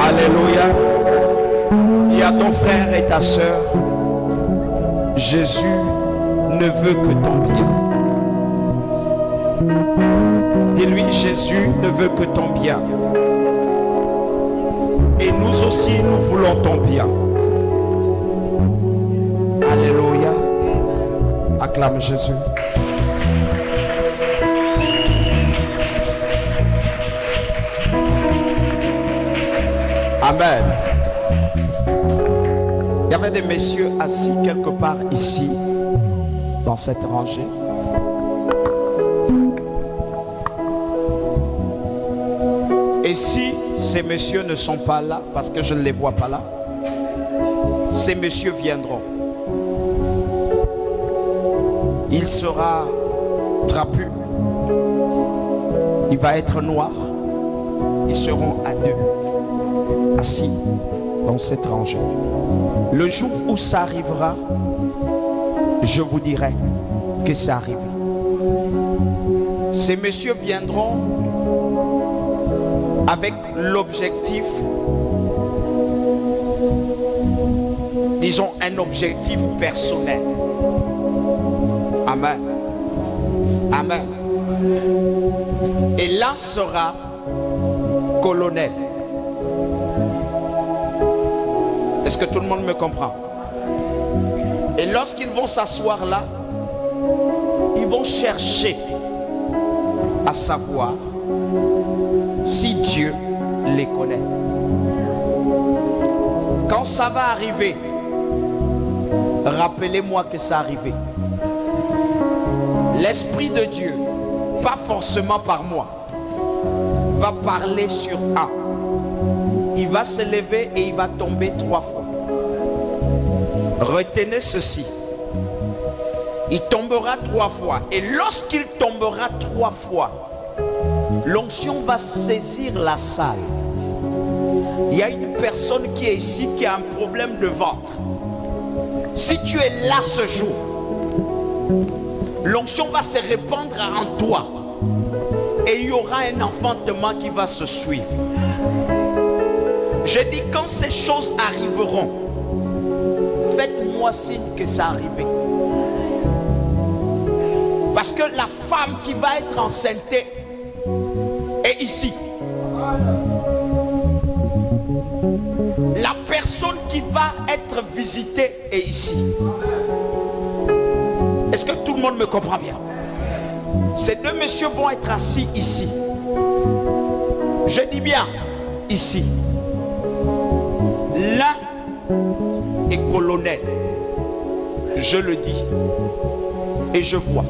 Alléluia. Dis à ton frère et ta soeur, Jésus ne veut que ton bien. Dis-lui, Jésus ne veut que ton bien. Et nous aussi, nous voulons ton bien. Alléluia. Acclame Jésus. Amen. Il y avait des messieurs assis quelque part ici, dans cette rangée. Et si ces messieurs ne sont pas là, parce que je ne les vois pas là, ces messieurs viendront. Il sera trapu. Il va être noir. Ils seront à deux, assis dans cette rangée. Le jour où ça arrivera, je vous dirai que ça arrive. Ces messieurs viendront avec l'objectif, disons un objectif personnel. Amen. Amen. Et l'un sera colonel. Est-ce que tout le monde me comprend? Et lorsqu'ils vont s'asseoir là, ils vont chercher à savoir si Dieu les connaît. Quand ça va arriver, rappelez-moi que ça arrivé. L'Esprit de Dieu, pas forcément par moi, va parler sur un. Il va se lever et il va tomber 3 fois. Retenez ceci. Il tombera 3 fois. Et lorsqu'il tombera 3 fois, l'onction va saisir la salle. Il y a une personne qui est ici qui a un problème de ventre. Si tu es là ce jour, l'onction va se répandre en toi. Et il y aura un enfantement qui va se suivre. Je dis, quand ces choses arriveront, faites-moi signe que ça arrive. Parce que la femme qui va être enceinte est ici. La personne qui va être visitée est ici. Est-ce que tout le monde me comprend bien? Ces 2 messieurs vont être assis ici. Je dis bien ici. L'un est colonel. Je le dis. Et je vois.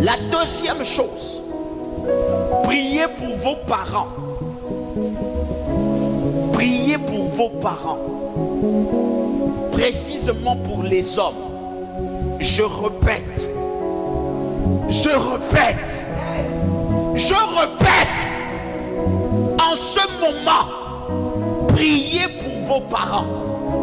La deuxième chose, priez pour vos parents. Priez pour vos parents. Précisément pour les hommes. Je répète. Je répète. Je répète. En ce moment, priez pour vos parents.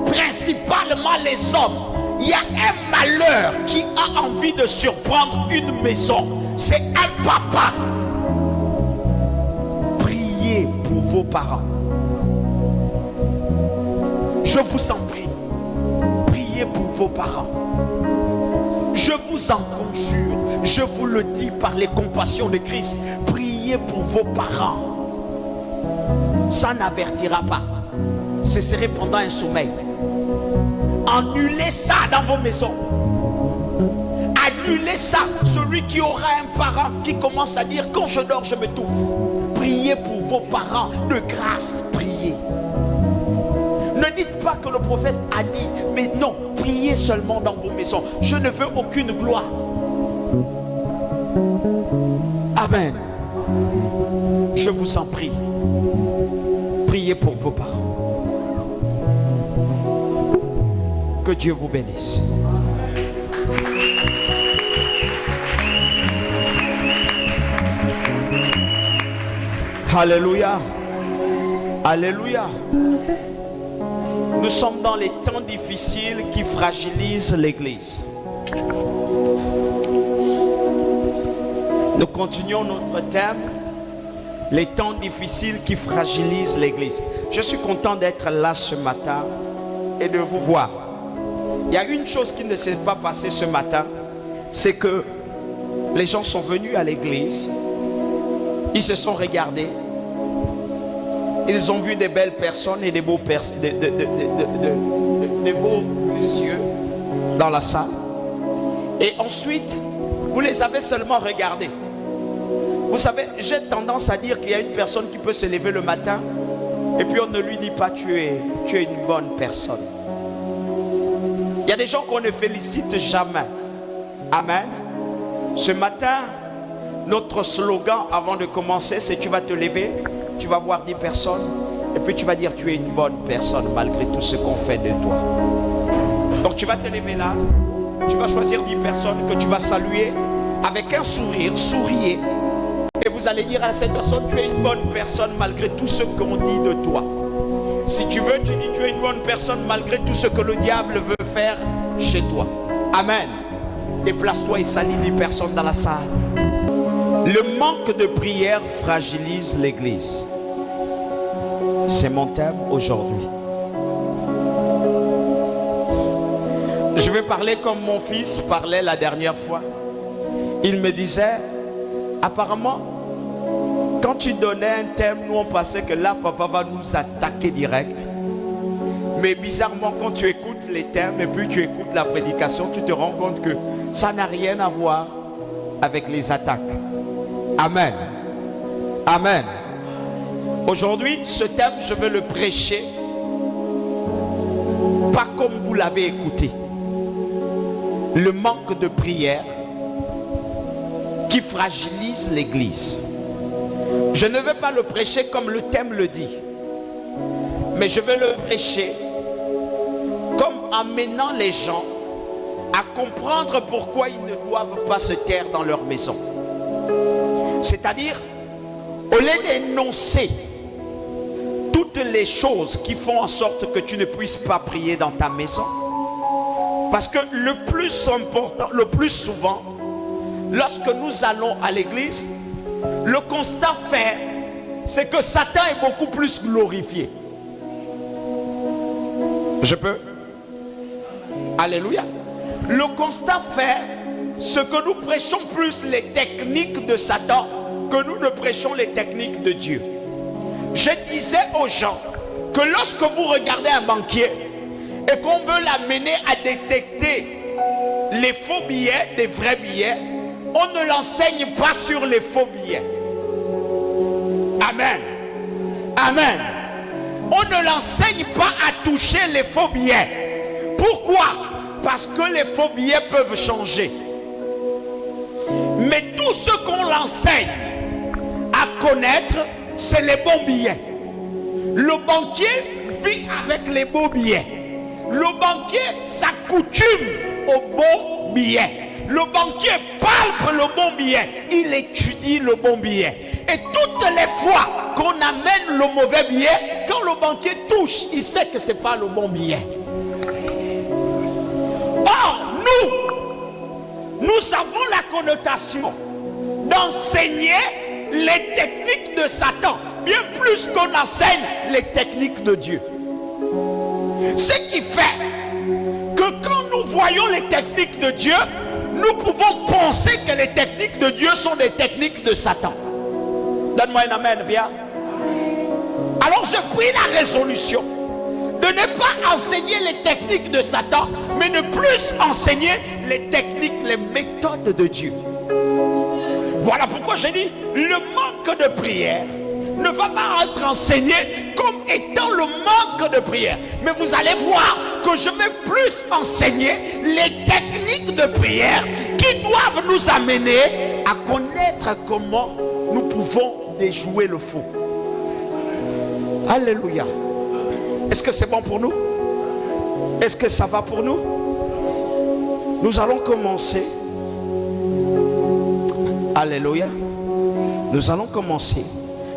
Principalement les hommes. Il y a un malheur qui a envie de surprendre une maison. C'est un papa. Priez pour vos parents. Je vous en prie. Priez pour vos parents. Je vous en conjure. Je vous le dis par les compassions de Christ. Priez pour vos parents. Ça n'avertira pas. Ce serait pendant un sommeil. Annulez ça dans vos maisons. Annulez ça. Celui qui aura un parent qui commence à dire quand je dors je m'étouffe. Priez pour vos parents de grâce. Priez. Ne dites pas que le prophète a dit, mais non, priez seulement dans vos maisons. Je ne veux aucune gloire. Amen. Je vous en prie. Priez pour vos parents. Que Dieu vous bénisse. Alléluia. Alléluia. Nous sommes dans les temps difficiles qui fragilisent l'Église. Nous continuons notre thème Les temps difficiles qui fragilisent l'église. Je suis content d'être là ce matin et de vous voir. Il y a une chose qui ne s'est pas passée ce matin, c'est que les gens sont venus à l'église, ils se sont regardés, ils ont vu des belles personnes et des beaux messieurs dans la salle. Et ensuite, vous les avez seulement regardés. Vous savez, j'ai tendance à dire qu'il y a une personne qui peut se lever le matin et puis on ne lui dit pas tu es une bonne personne. Il y a des gens qu'on ne félicite jamais. Amen. Ce matin, notre slogan avant de commencer, c'est tu vas te lever, tu vas voir 10 personnes et puis tu vas dire tu es une bonne personne malgré tout ce qu'on fait de toi. Donc tu vas te lever là, tu vas choisir 10 personnes que tu vas saluer avec un sourire, souriez. Et vous allez dire à cette personne, tu es une bonne personne malgré tout ce qu'on dit de toi. Si tu veux, tu dis tu es une bonne personne malgré tout ce que le diable veut faire chez toi. Amen. Déplace-toi et salis 10 personnes dans la salle. Le manque de prière fragilise l'église. C'est mon thème aujourd'hui. Je vais parler comme mon fils parlait la dernière fois. Il me disait, apparemment, quand tu donnais un thème, nous on pensait que là, papa va nous attaquer direct. Mais bizarrement, quand tu écoutes les thèmes et puis tu écoutes la prédication, tu te rends compte que ça n'a rien à voir avec les attaques. Amen. Amen. Aujourd'hui, ce thème, je vais le prêcher pas comme vous l'avez écouté. Le manque de prière qui fragilise l'église. Je ne vais pas le prêcher comme le thème le dit, mais je vais le prêcher comme amenant les gens à comprendre pourquoi ils ne doivent pas se taire dans leur maison. C'est-à-dire, au lieu d'énoncer toutes les choses qui font en sorte que tu ne puisses pas prier dans ta maison, parce que le plus important, le plus souvent, lorsque nous allons à l'église, le constat fait, c'est que Satan est beaucoup plus glorifié. Je peux? Alléluia. Le constat fait, ce que nous prêchons plus les techniques de Satan que nous ne prêchons les techniques de Dieu. Je disais aux gens que lorsque vous regardez un banquier et qu'on veut l'amener à détecter les faux billets des vrais billets, on ne l'enseigne pas sur les faux billets. Amen. Amen. On ne l'enseigne pas à toucher les faux billets. Pourquoi? Parce que les faux billets peuvent changer. Mais tout ce qu'on l'enseigne à connaître, c'est les bons billets. Le banquier vit avec les beaux billets. Le banquier s'accoutume aux bons billets. Le banquier palpe le bon billet. Il étudie le bon billet. Et toutes les fois qu'on amène le mauvais billet, quand le banquier touche, il sait que ce n'est pas le bon billet. Or, nous avons la connotation d'enseigner les techniques de Satan, bien plus qu'on enseigne les techniques de Dieu. Ce qui fait que quand nous voyons les techniques de Dieu, nous pouvons penser que les techniques de Dieu sont des techniques de Satan. Donne-moi un amen, bien. Alors j'ai pris la résolution de ne pas enseigner les techniques de Satan, mais de plus enseigner les techniques, les méthodes de Dieu. Voilà pourquoi j'ai dit, le manque de prière ne va pas être enseigné comme étant le manque de prière. Mais vous allez voir que je vais plus enseigner les techniques de prière qui doivent nous amener à connaître comment nous pouvons déjouer le faux. Alléluia. Est-ce que c'est bon pour nous? Est-ce que ça va pour nous? Nous allons commencer. Alléluia. Nous allons commencer.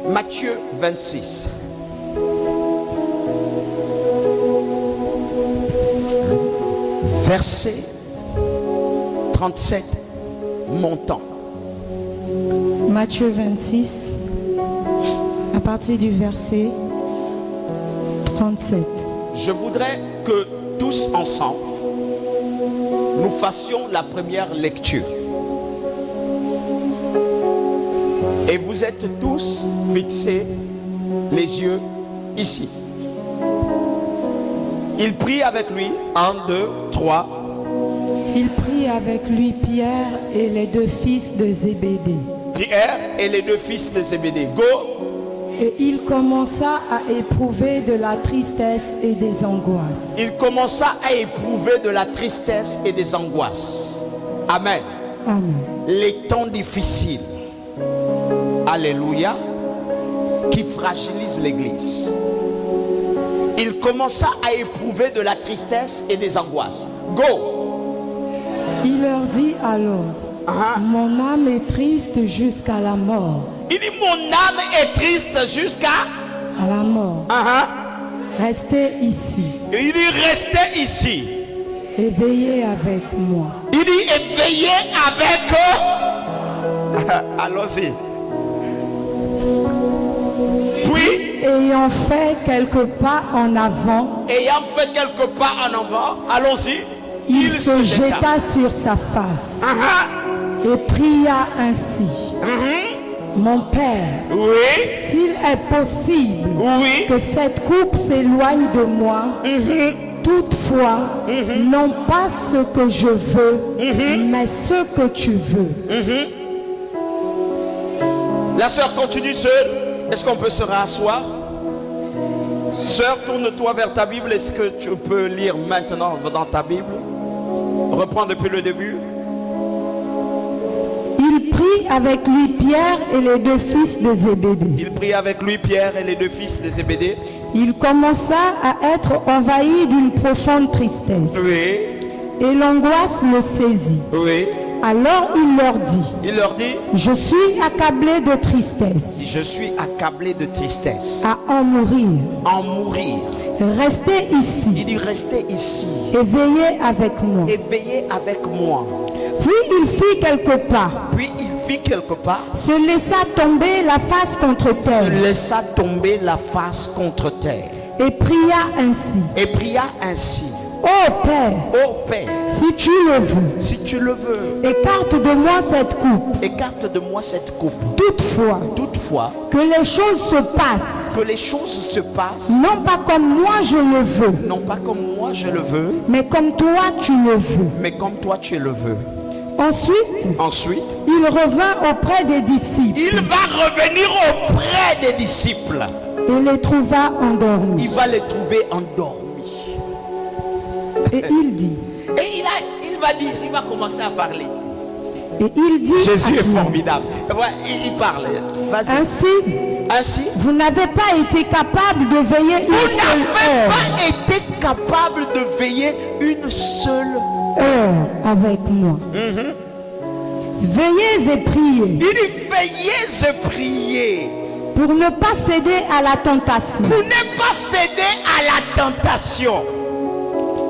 Matthieu 26. Verset 37 montant. Matthieu 26, à partir du verset 37. Je voudrais que tous ensemble, nous fassions la première lecture. Et vous êtes tous fixés les yeux ici. Il prie avec lui. 1, 2, 3. Il prit avec lui Pierre et les deux fils de Zébédée. Pierre et les deux fils de Zébédée. Go. Et il commença à éprouver de la tristesse et des angoisses. Il commença à éprouver de la tristesse et des angoisses. Amen. Amen. Les temps difficiles. Alléluia. Qui fragilisent l'église. Il commença à éprouver de la tristesse et des angoisses. Go. Il leur dit alors, mon âme est triste jusqu'à la mort. Il dit, mon âme est triste jusqu'à la mort. Restez ici. Il dit, restez ici. Et veillez avec moi. Il dit, et veillez avec eux. Allons-y. Puis, ayant fait quelques pas en avant, allons-y. Il se jeta sur sa face et pria ainsi. Mon Père, s'il est possible que cette coupe s'éloigne de moi, toutefois, non pas ce que je veux, mais ce que tu veux. La sœur continue seule. Est-ce qu'on peut se rasseoir? Sœur, tourne-toi vers ta Bible. Est-ce que tu peux lire maintenant dans ta Bible? Reprends depuis le début. Il prit avec lui Pierre et les deux fils de Zébédée. Il prit avec lui Pierre et les deux fils de Zébédée. Il commença à être envahi d'une profonde tristesse. Oui. Et l'angoisse le saisit. Oui. Alors il leur dit, je suis accablé de tristesse. Je suis accablé de tristesse. À en mourir. En mourir. Restez ici. Il dit, restez ici. Et veillez avec moi. Et veillez avec moi. Puis il fit quelques pas. Se laissa tomber la face contre terre. Se laissa tomber la face contre terre. Et pria ainsi. Ô Père, si tu le veux, écarte de moi cette coupe. Toutefois, que les choses se passent, non pas comme moi je le veux, mais comme toi tu le veux. Ensuite, il revint auprès des disciples. Il va revenir auprès des disciples. Et les trouva endormis. Il va les trouver endormis. Et il dit. Et il va commencer à parler. Et il dit. Jésus est formidable. Il parle. Ainsi, vous n'avez pas été capable de veiller une seule heure avec moi. Veillez et priez. Il dit veillez et priez. Pour ne pas céder à la tentation.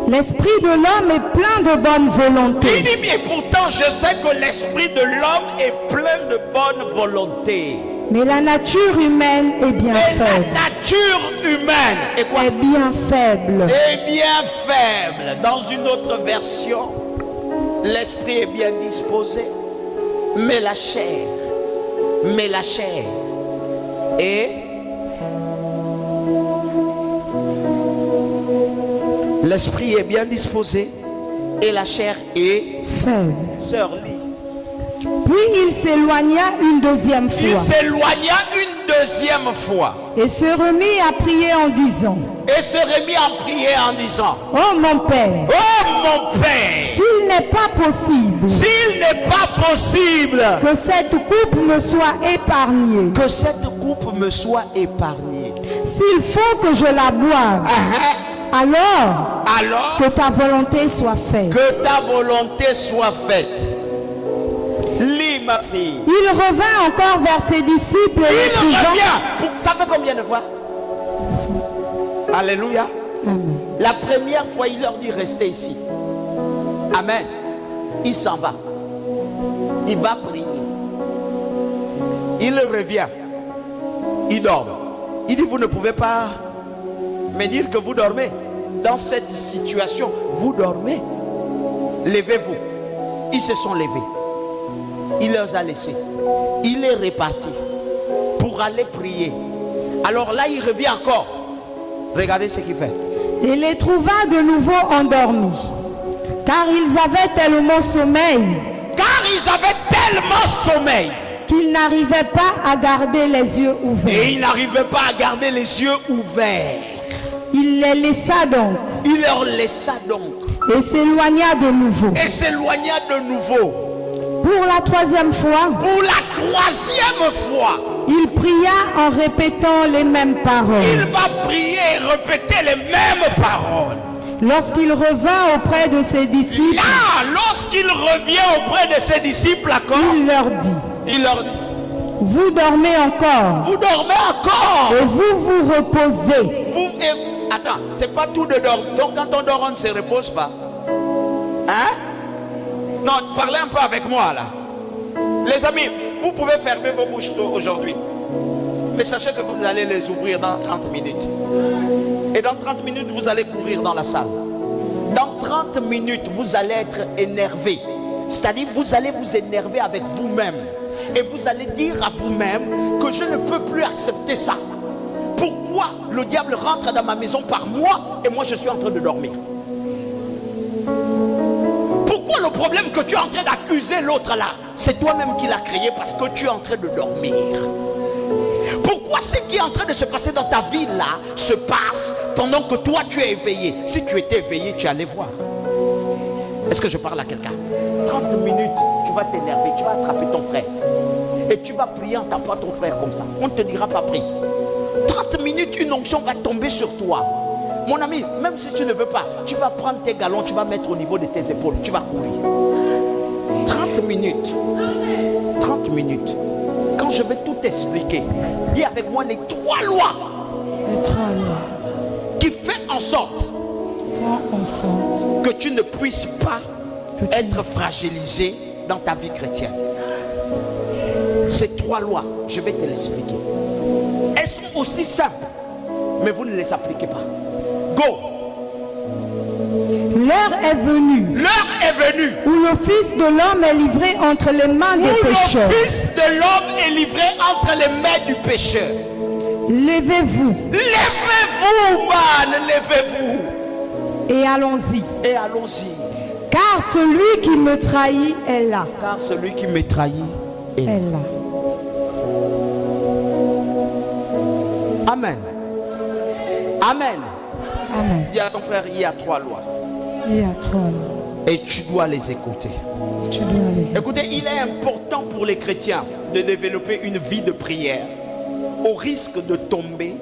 L'esprit de l'homme est plein de bonne volonté. Il dit bien, pourtant je sais que l'esprit de l'homme est plein de bonne volonté. Mais la nature humaine est bien faible. La nature humaine est bien faible. Dans une autre version, l'esprit est bien disposé, mais la chair est l'esprit est bien disposé et la chair est faible. Sœur, lis. Puis il s'éloigna une deuxième fois. Et se remit à prier en disant. Oh mon Père. S'il n'est pas possible. Que cette coupe me soit épargnée. S'il faut que je la boive. Alors, que ta volonté soit faite. Lis, ma fille. Il revint encore vers ses disciples. Ça fait combien de fois? Alléluia. Amen. La première fois, il leur dit restez ici. Amen. Il s'en va. Il va prier. Il revient. Ils dorment. Il dit, vous ne pouvez pas me dire que vous dormez. Dans cette situation, vous dormez. Levez-vous. Ils se sont levés. Il les a laissés. Il est reparti pour aller prier. Alors là, il revient encore. Regardez ce qu'il fait. Il les trouva de nouveau endormis, car ils avaient tellement sommeil. Car ils avaient tellement sommeil qu'ils n'arrivaient pas à garder les yeux ouverts. Et ils n'arrivaient pas à garder les yeux ouverts. Il les laissa donc. Il leur laissa donc. Et s'éloigna de nouveau. Et s'éloigna de nouveau. Pour la troisième fois. Pour la troisième fois. Il pria en répétant les mêmes paroles. Il va prier et répéter les mêmes paroles. Lorsqu'il revint auprès de ses disciples. Là, lorsqu'il revient auprès de ses disciples, il leur dit. Il leur dit. Vous dormez encore. Vous dormez encore. Et vous vous reposez. Attends, c'est pas tout de dormir. Donc quand on dort, on ne se repose pas. Hein? Non, parlez un peu avec moi là. Les amis, vous pouvez fermer vos bouches aujourd'hui. Mais sachez que vous allez les ouvrir dans 30 minutes. Et dans 30 minutes, vous allez courir dans la salle. Dans 30 minutes, vous allez être énervé. C'est-à-dire, vous allez vous énerver avec vous-même. Et vous allez dire à vous-même que je ne peux plus accepter ça. Pourquoi le diable rentre dans ma maison par moi et moi je suis en train de dormir? Pourquoi le problème que tu es en train d'accuser l'autre là, c'est toi-même qui l'as créé parce que tu es en train de dormir? Pourquoi ce qui est en train de se passer dans ta vie là se passe pendant que toi tu es éveillé? Si tu étais éveillé, tu allais voir. Est-ce que je parle à quelqu'un? 30 minutes, tu vas t'énerver, tu vas attraper ton frère. Et tu vas prier en tapant ton frère comme ça. On ne te dira pas prie. 30 minutes, une onction va tomber sur toi. Mon ami, même si tu ne veux pas, tu vas prendre tes galons, tu vas mettre au niveau de tes épaules, tu vas courir. 30 minutes. 30 minutes. Quand je vais tout expliquer, dis avec moi les 3 lois. Les 3 lois. Qui fait en sorte que tu ne puisses pas être fragilisé dans ta vie chrétienne. Ces 3 lois, je vais te l'expliquer. Elles sont aussi simples, mais vous ne les appliquez pas. Go. L'heure est venue. L'heure est venue. Où le Fils de l'homme est livré entre les mains des pécheurs. Le Fils de l'homme est livré entre les mains du pécheur. Levez-vous. Levez-vous, man. Levez-vous. Et allons-y. Et allons-y. Car celui qui me trahit est là. Car celui qui me trahit est là. Amen. Amen. Amen. Dis à ton frère, il y a 3 lois. Il y a 3 lois. Et tu dois les écouter. Tu dois les écouter. Écoutez, il est important pour les chrétiens de développer une vie de prière au risque de tomber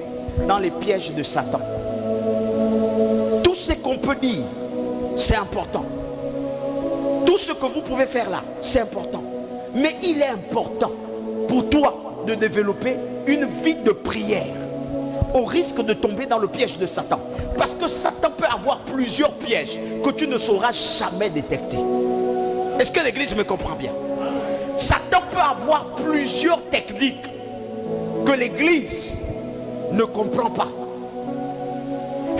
dans les pièges de Satan. Tout ce qu'on peut dire, c'est important. Tout ce que vous pouvez faire là, c'est important. Mais il est important pour toi de développer une vie de prière au risque de tomber dans le piège de Satan. Parce que Satan peut avoir plusieurs pièges que tu ne sauras jamais détecter. Est-ce que l'église me comprend bien? Satan peut avoir plusieurs techniques que l'église ne comprend pas.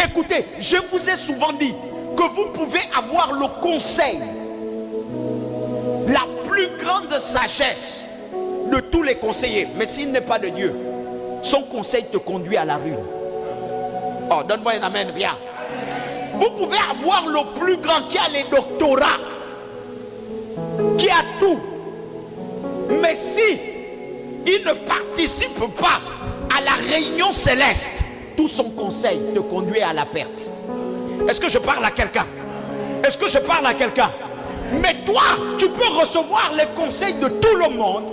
Écoutez, je vous ai souvent dit que vous pouvez avoir le conseil, la plus grande sagesse de tous les conseillers, mais s'il n'est pas de Dieu, son conseil te conduit à la ruine. Oh, donne-moi un amen bien. Vous pouvez avoir le plus grand qui a les doctorats, qui a tout, mais si il ne participe pas à la réunion céleste, tout son conseil te conduit à la perte. Est-ce que je parle à quelqu'un? Est-ce que je parle à quelqu'un? Mais toi, tu peux recevoir les conseils de tout le monde,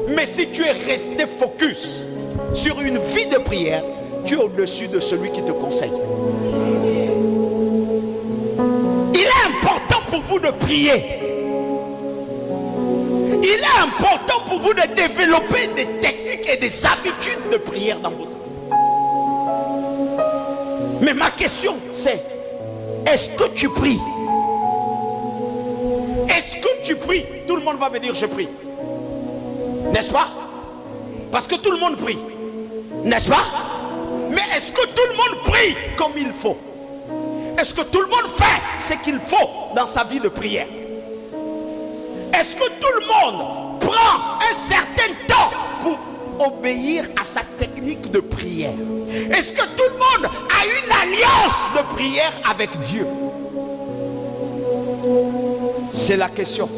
mais si tu es resté focus sur une vie de prière, tu es au-dessus de celui qui te conseille. Il est important pour vous de prier. Il est important pour vous de développer des techniques et des habitudes de prière dans votre vie. Mais ma question c'est, est-ce que tu pries? Est-ce que tu pries? Tout le monde va me dire je prie. N'est-ce pas? Parce que tout le monde prie. N'est-ce pas? Mais est-ce que tout le monde prie comme il faut? Est-ce que tout le monde fait ce qu'il faut dans sa vie de prière? Est-ce que tout le monde prend un certain temps pour obéir à sa technique de prière? Est-ce que tout le monde a une alliance de prière avec Dieu? C'est la question.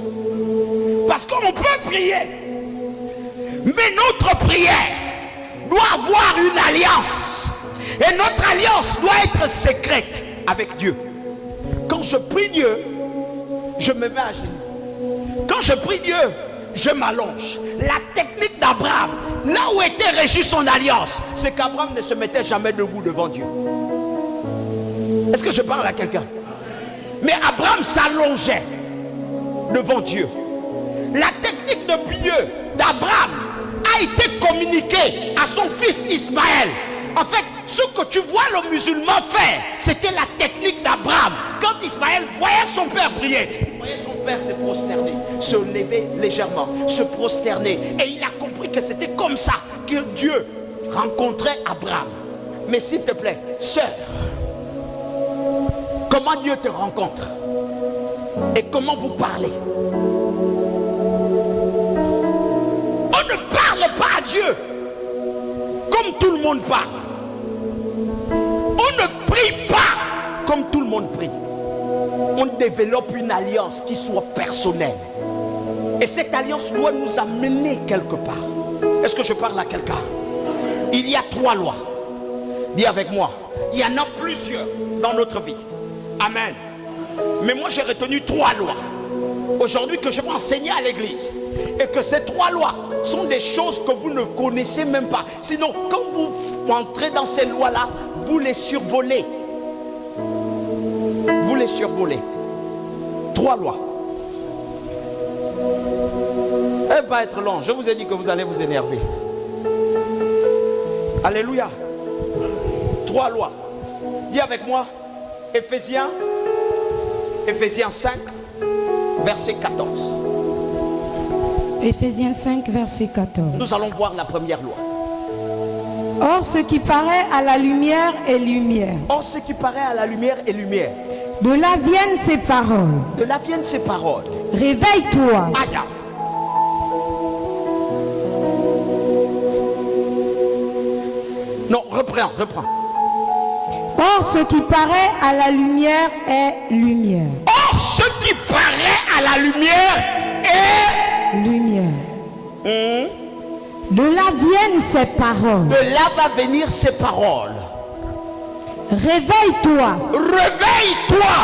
Parce qu'on peut prier, mais notre prière doit avoir une alliance. Et notre alliance doit être secrète avec Dieu. Quand je prie Dieu, je me mets à genoux. Quand je prie Dieu, je m'allonge. La technique d'Abraham, là où était régie son alliance, c'est qu'Abraham ne se mettait jamais debout devant Dieu. Est-ce que je parle à quelqu'un? Mais Abraham s'allongeait devant Dieu. La technique de prière d'Abraham a été communiquée à son fils Ismaël. En fait, ce que tu vois le musulman faire, c'était la technique d'Abraham. Quand Ismaël voyait son père prier, il voyait son père se prosterner, se lever légèrement, se prosterner. Et il a compris que c'était comme ça que Dieu rencontrait Abraham. Mais s'il te plaît, sœur, comment Dieu te rencontre? Et comment vous parlez? On ne parle pas à Dieu comme tout le monde parle. On ne prie pas comme tout le monde prie. On développe une alliance qui soit personnelle. Et cette alliance doit nous amener quelque part. Est-ce que je parle à quelqu'un? Il y a 3 lois. Dis avec moi. Il y en a plusieurs dans notre vie. Amen. Mais moi j'ai retenu 3 lois aujourd'hui que je vais enseigner à l'église. Et que ces 3 lois sont des choses que vous ne connaissez même pas. Sinon, quand vous entrez dans ces lois-là, vous les survolez. Vous les survolez. 3 lois. Elle va être long. Je vous ai dit que vous allez vous énerver. Alléluia. 3 lois. Dis avec moi. Éphésiens 5, verset 14. Éphésiens 5, verset 14. Nous allons voir la première loi. Or, ce qui paraît à la lumière est lumière. Or, ce qui paraît à la lumière est lumière. De là viennent ces paroles. De là viennent ces paroles. Réveille-toi. Aïe. Non, reprends. Or, ce qui paraît à la lumière est lumière. Or, ce qui paraît à la lumière est lumière. De là viennent ces paroles. De là va venir ces paroles. Réveille-toi. Réveille-toi.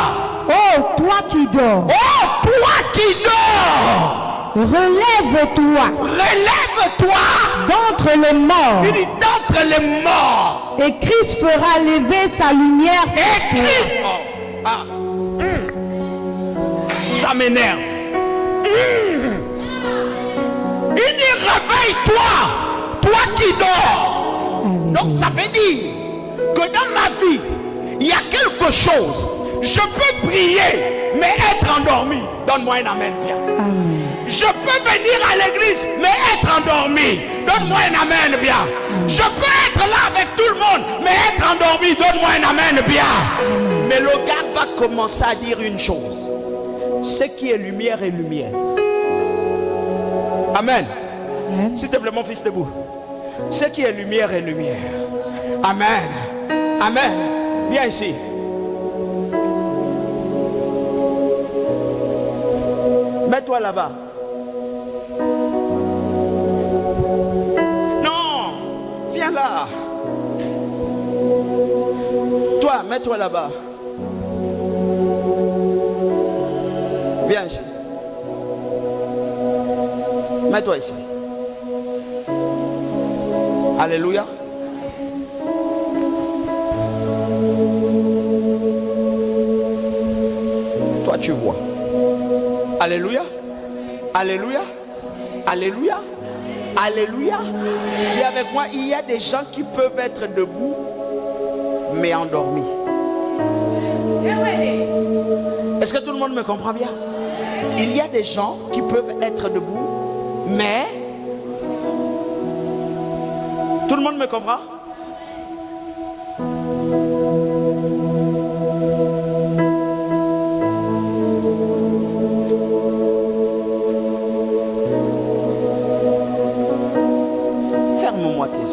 Oh, toi qui dors. Oh, toi qui dors. Relève-toi. Relève-toi. D'entre les morts. Il dit d'entre les morts. Et Christ fera lever sa lumière sur Et toi. Christ. Ça m'énerve. Il dit réveille-toi, toi qui dors. Alléluia. Donc ça veut dire que dans ma vie, il y a quelque chose. Je peux prier, mais être endormi. Donne-moi un amen, bien. Amen. Je peux venir à l'église, mais être endormi. Donne-moi un amen, bien. Je peux être là avec tout le monde, mais être endormi. Donne-moi un amen, bien. Mais le gars va commencer à dire une chose. Ce qui est lumière est lumière. Amen. Amen. S'il te plaît, mon fils, debout. Ce qui est lumière est lumière. Amen. Amen. Viens ici. Mets-toi là-bas. Non. Viens là. Toi, mets-toi là-bas. Viens ici. Mets-toi ici. Alléluia. Toi, tu vois. Alléluia. Alléluia. Alléluia. Alléluia. Et avec moi, il y a des gens qui peuvent être debout, mais endormis. Est-ce que tout le monde me comprend bien? Il y a des gens qui peuvent être debout, mais Tout le monde me comprend? Ferme-moi tes yeux.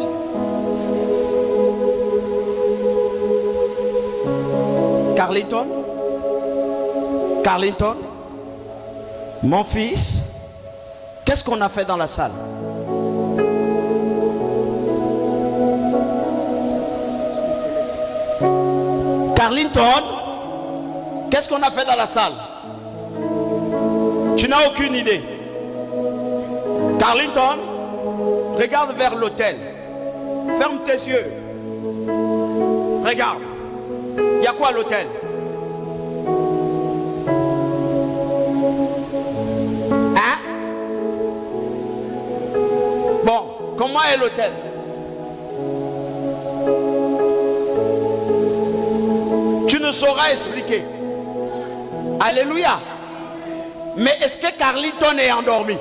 Carlington, mon fils, qu'est-ce qu'on a fait dans la salle? Carlington, qu'est-ce qu'on a fait dans la salle? Tu n'as aucune idée. Carlington, regarde vers l'autel. Ferme tes yeux. Regarde. Il y a quoi à l'autel? Hein? Bon, comment est l'autel? Tu ne sauras expliquer. Alléluia. Mais est-ce que Carlington est endormi?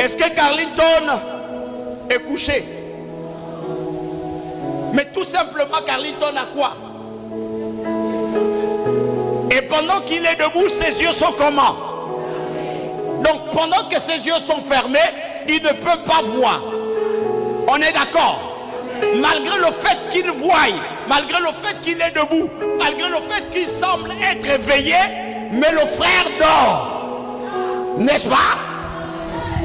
Est-ce que Carlington est couché? Mais tout simplement, Carlington a quoi? Et pendant qu'il est debout, ses yeux sont comment? Donc pendant que ses yeux sont fermés, il ne peut pas voir. On est d'accord? Malgré le fait qu'il voie, malgré le fait qu'il est debout, malgré le fait qu'il semble être éveillé, mais le frère dort. N'est-ce pas?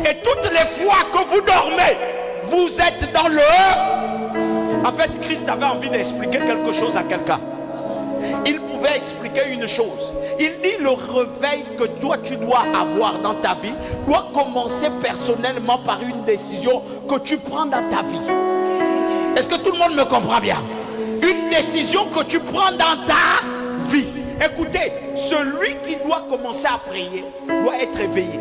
Et toutes les fois que vous dormez, vous êtes dans le... En fait, Christ avait envie d'expliquer quelque chose à quelqu'un. Il pouvait expliquer une chose. Il dit le réveil que toi tu dois avoir dans ta vie doit commencer personnellement par une décision que tu prends dans ta vie. Est-ce que tout le monde me comprend bien? Une décision que tu prends dans ta vie. Écoutez, celui qui doit commencer à prier doit être éveillé.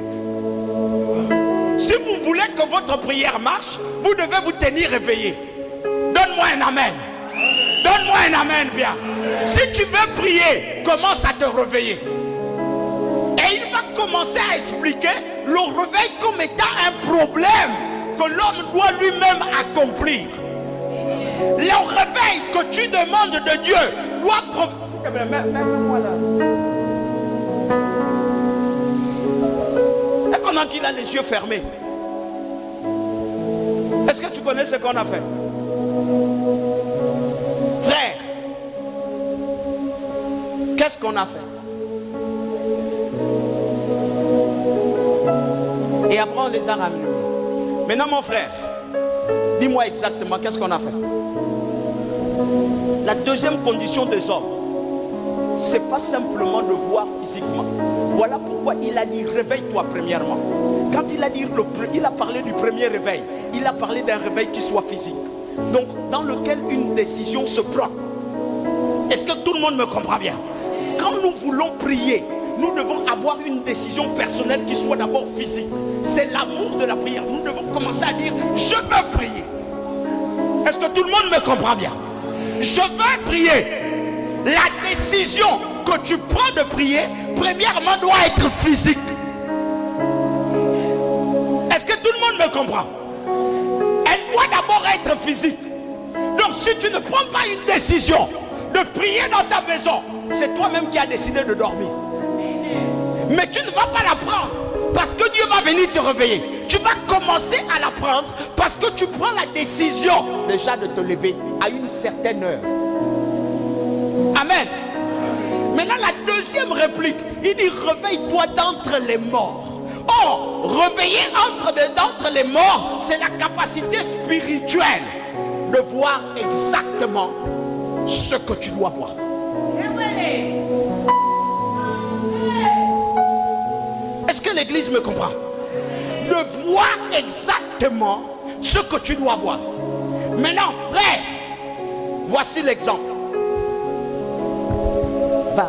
Si vous voulez que votre prière marche, vous devez vous tenir éveillé. Donne-moi un amen. Donne-moi un amen, bien. Si tu veux prier, commence à te réveiller. Et il va commencer à expliquer le réveil comme étant un problème que l'homme doit lui-même accomplir. Le réveil que tu demandes de Dieu doit... S'il te plaît, mets-moi là. Et pendant qu'il a les yeux fermés, est-ce que tu connais ce qu'on a fait? Frère, qu'est-ce qu'on a fait? Et après on les a ramenés. Maintenant mon frère, dis-moi exactement qu'est-ce qu'on a fait. La deuxième condition des hommes, c'est pas simplement de voir physiquement. Voilà pourquoi il a dit réveille-toi premièrement. Quand il a dit il a parlé du premier réveil, il a parlé d'un réveil qui soit physique. Donc dans lequel une décision se prend. Est-ce que tout le monde me comprend bien? Quand nous voulons prier, nous devons avoir une décision personnelle qui soit d'abord physique. C'est l'amour de la prière. Nous devons commencer à dire je veux prier. Est-ce que tout le monde me comprend bien? Je veux prier. La décision que tu prends de prier, premièrement, doit être physique. Est-ce que tout le monde me comprend? Elle doit d'abord être physique. Donc si tu ne prends pas une décision de prier dans ta maison, c'est toi-même qui as décidé de dormir. Mais tu ne vas pas la prendre parce que Dieu va venir te réveiller. Tu vas commencer à la prendre parce que tu prends la décision déjà de te lever à une certaine heure. Amen. Maintenant la deuxième réplique, il dit réveille-toi d'entre les morts. Or, réveiller d'entre les morts, c'est la capacité spirituelle de voir exactement ce que tu dois voir. Est-ce que l'église me comprend? De voir exactement ce que tu dois voir. Maintenant, frère, voici l'exemple. Va.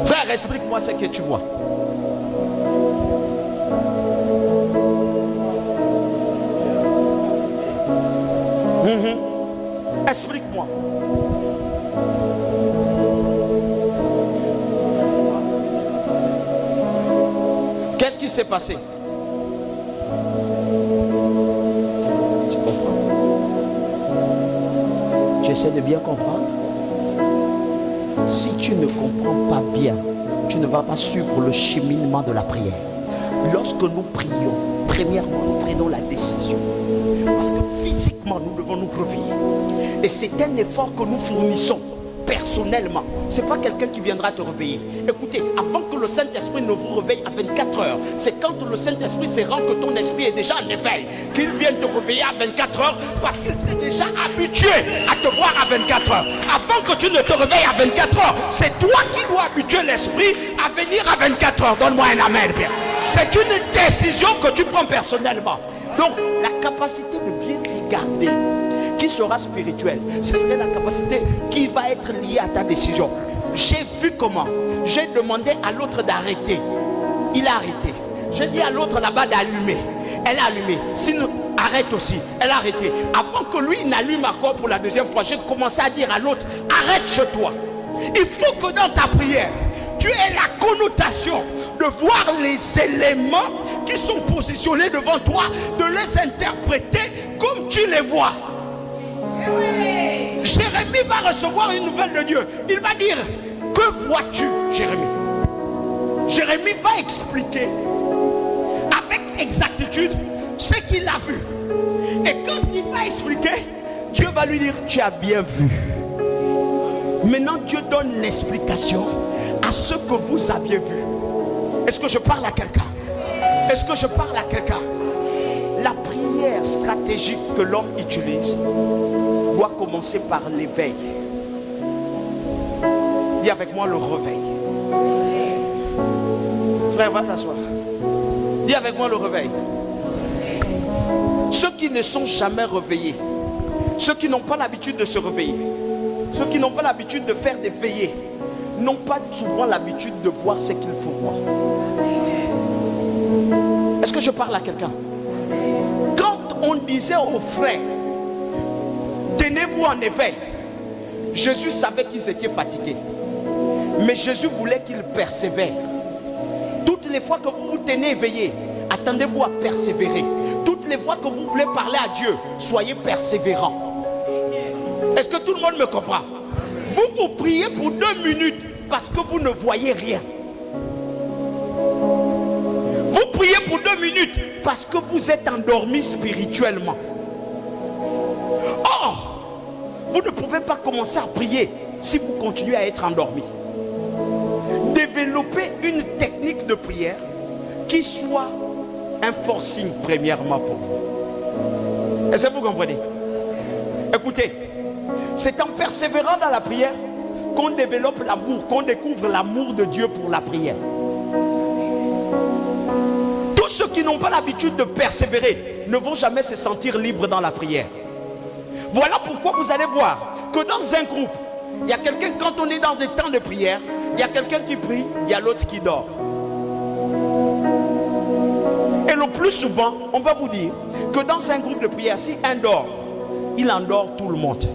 Frère, explique-moi ce que tu vois. Explique-moi. Qu'est-ce qui s'est passé? Tu comprends? Tu essaies de bien comprendre? Si tu ne comprends pas bien, tu ne vas pas suivre le cheminement de la prière. Lorsque nous prions, premièrement, nous prenons la décision. Parce que physiquement, nous devons nous réveiller. Et c'est un effort que nous fournissons personnellement. Ce n'est pas quelqu'un qui viendra te réveiller. Écoutez, avant que le Saint-Esprit ne vous réveille à 24 heures, c'est quand le Saint-Esprit se rend que ton esprit est déjà en éveil, qu'il vient te réveiller à 24 heures parce qu'il s'est déjà habitué à te voir à 24 heures. Avant que tu ne te réveilles à 24 heures, c'est toi qui dois habituer l'esprit à venir à 24 heures. Donne-moi un amen, bien. C'est une décision que tu prends personnellement. Donc, la capacité de bien regarder qui sera spirituelle, ce serait la capacité qui va être liée à ta décision. J'ai vu comment. J'ai demandé à l'autre d'arrêter. Il a arrêté. J'ai dit à l'autre là-bas d'allumer. Elle a allumé. Sinon, arrête aussi. Elle a arrêté. Avant que lui n'allume encore pour la deuxième fois, j'ai commencé à dire à l'autre, arrête chez toi. Il faut que dans ta prière, tu aies la connotation de voir les éléments qui sont positionnés devant toi, de les interpréter comme tu les vois. Jérémie va recevoir une nouvelle de Dieu. Il va dire, que vois-tu, Jérémie? Jérémie va expliquer avec exactitude ce qu'il a vu. Et quand il va expliquer, Dieu va lui dire, tu as bien vu. Maintenant, Dieu donne l'explication à ce que vous aviez vu. Est-ce que je parle à quelqu'un? Est-ce que je parle à quelqu'un? La prière stratégique que l'homme utilise doit commencer par l'éveil. Dis avec moi le réveil. Frère, va t'asseoir. Dis avec moi le réveil. Ceux qui ne sont jamais réveillés, ceux qui n'ont pas l'habitude de se réveiller, ceux qui n'ont pas l'habitude de faire des veillées, n'ont pas souvent l'habitude de voir ce qu'il faut voir. Est-ce que je parle à quelqu'un? Quand on disait aux frères, tenez-vous en éveil, Jésus savait qu'ils étaient fatigués. Mais Jésus voulait qu'ils persévèrent. Toutes les fois que vous vous tenez éveillé, attendez-vous à persévérer. Toutes les fois que vous voulez parler à Dieu, soyez persévérants. Est-ce que tout le monde me comprend? Vous priez pour 2 minutes parce que vous ne voyez rien. Vous priez pour 2 minutes parce que vous êtes endormi spirituellement. Or, vous ne pouvez pas commencer à prier si vous continuez à être endormi. Développez une technique de prière qui soit un forcing premièrement pour vous. Est-ce que vous comprenez? Écoutez, c'est en persévérant dans la prière qu'on développe l'amour, qu'on découvre l'amour de Dieu pour la prière. Tous ceux qui n'ont pas l'habitude de persévérer ne vont jamais se sentir libres dans la prière. Voilà pourquoi vous allez voir que dans un groupe, il y a quelqu'un, quand on est dans des temps de prière, il y a quelqu'un qui prie, il y a l'autre qui dort. Et le plus souvent, on va vous dire que dans un groupe de prière, si un dort, il endort tout le monde.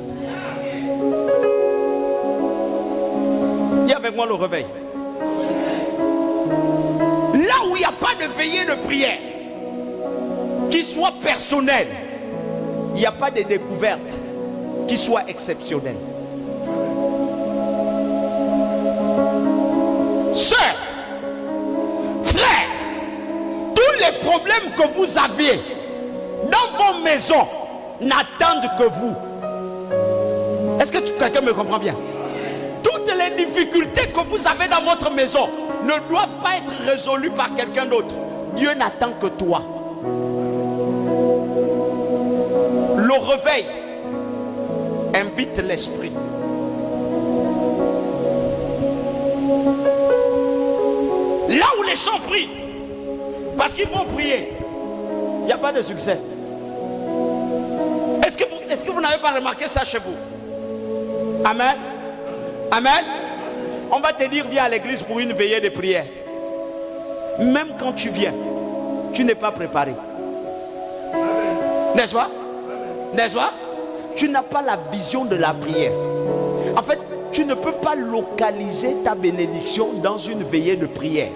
Dis avec moi le réveil. Là où il n'y a pas de veillée de prière qui soit personnelle, il n'y a pas de découverte qui soit exceptionnelle. Sœurs, frères, tous les problèmes que vous aviez dans vos maisons n'attendent que vous. Est-ce que quelqu'un me comprend bien? Toutes les difficultés que vous avez dans votre maison ne doivent pas être résolues par quelqu'un d'autre. Dieu n'attend que toi. Le réveil invite l'esprit. Là où les gens prient, parce qu'ils vont prier, il n'y a pas de succès. Est-ce que vous n'avez pas remarqué ça chez vous? Amen. Amen. On va te dire, viens à l'église pour une veillée de prière. Même quand tu viens, tu n'es pas préparé. N'est-ce pas? N'est-ce pas? tu n'as pas la vision de la prière. En fait, tu ne peux pas localiser ta bénédiction dans une veillée de prière.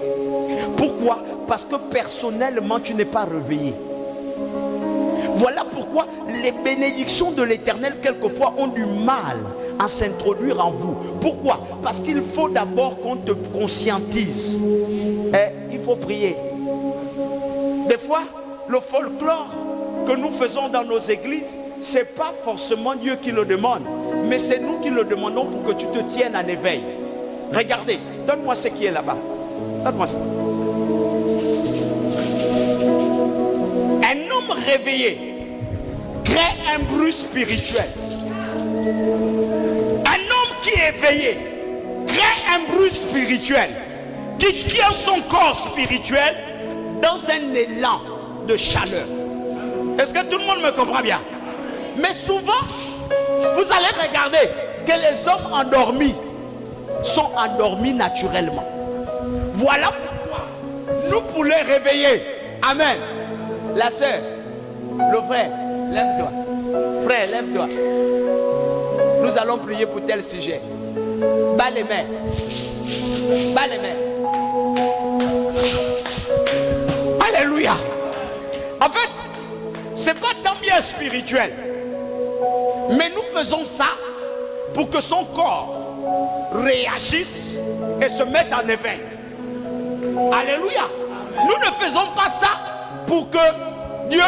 Pourquoi? Parce que personnellement, tu n'es pas réveillé. Voilà pourquoi les bénédictions de l'Éternel, quelquefois, ont du mal à s'introduire en vous. Pourquoi? Parce qu'il faut d'abord qu'on te conscientise. Et il faut prier. Des fois, le folklore que nous faisons dans nos églises, ce n'est pas forcément Dieu qui le demande, mais c'est nous qui le demandons pour que tu te tiennes en éveil. Regardez, donne-moi ce qui est là-bas. Donne-moi ça. Un homme réveillé crée un bruit spirituel. Un homme qui est éveillé crée un bruit spirituel qui tient son corps spirituel dans un élan de chaleur. Est-ce que tout le monde me comprend bien? Mais souvent, vous allez regarder que les hommes endormis sont endormis naturellement. Voilà pourquoi nous pour les réveiller. Amen. La sœur, le frère, lève-toi. Frère, lève-toi. Nous allons prier pour tel sujet. Bas les mains. Bas les mains. Alléluia. En fait, c'est pas tant bien spirituel. Mais nous faisons ça pour que son corps réagisse et se mette en éveil. Alléluia. Nous ne faisons pas ça pour que Dieu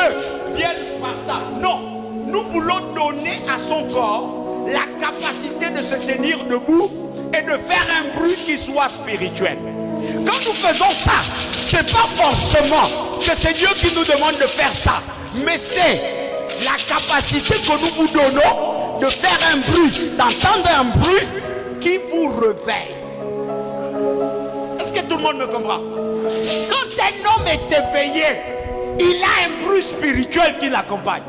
vienne par ça. Non. Nous voulons donner à son corps la capacité de se tenir debout et de faire un bruit qui soit spirituel. Quand nous faisons ça, ce n'est pas forcément que c'est Dieu qui nous demande de faire ça, mais c'est la capacité que nous vous donnons de faire un bruit, d'entendre un bruit qui vous réveille. Est-ce que tout le monde me comprend? Quand un homme est éveillé, il a un bruit spirituel qui l'accompagne.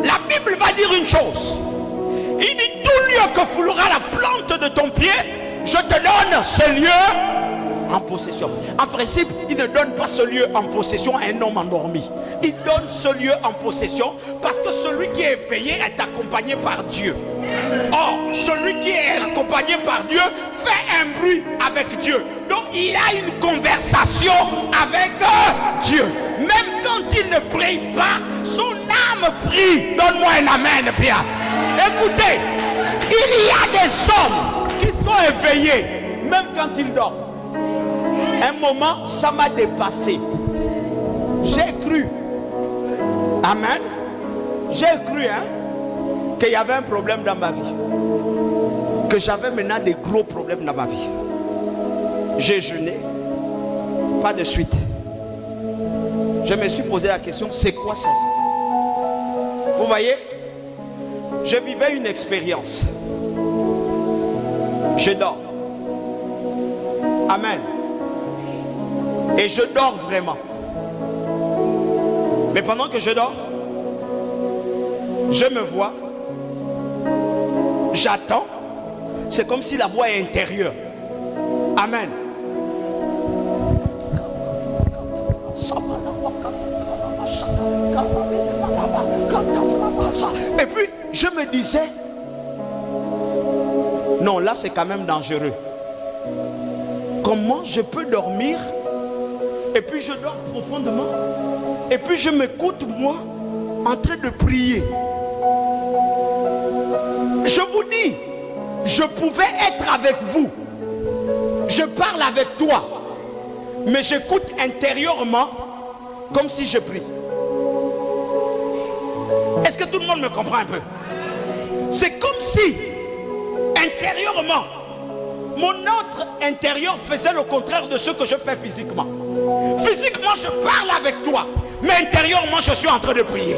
La Bible va dire une chose. Il dit: tout lieu que foulera la plante de ton pied, je te donne ce lieu en possession. En principe, il ne donne pas ce lieu en possession à un homme endormi. Il donne ce lieu en possession parce que celui qui est éveillé est accompagné par Dieu. Or, celui qui est accompagné par Dieu fait un bruit avec Dieu. Donc, il a une conversation avec Dieu. Même quand il ne prie pas, son âme prie. Donne-moi un amen, Pierre. Écoutez, il y a des hommes qui sont éveillés, même quand ils dorment. Un moment, ça m'a dépassé. J'ai cru, amen, j'ai cru qu'il y avait un problème dans ma vie. Que j'avais maintenant des gros problèmes dans ma vie. J'ai jeûné, pas de suite. Je me suis posé la question, c'est quoi ça? Vous voyez, je vivais une expérience. Je dors. Amen. Et je dors vraiment. Mais pendant que je dors, je me vois, j'attends. C'est comme si la voix est intérieure. Amen. Et puis je me disais, non, là c'est quand même dangereux. Comment je peux dormir et puis je dors profondément et puis je m'écoute moi en train de prier. Je vous dis, je pouvais être avec vous, je parle avec toi, mais j'écoute intérieurement comme si je prie. Est-ce que tout le monde me comprend un peu? C'est comme si intérieurement mon autre intérieur faisait le contraire de ce que je fais physiquement. Physiquement je parle avec toi, mais intérieurement je suis en train de prier.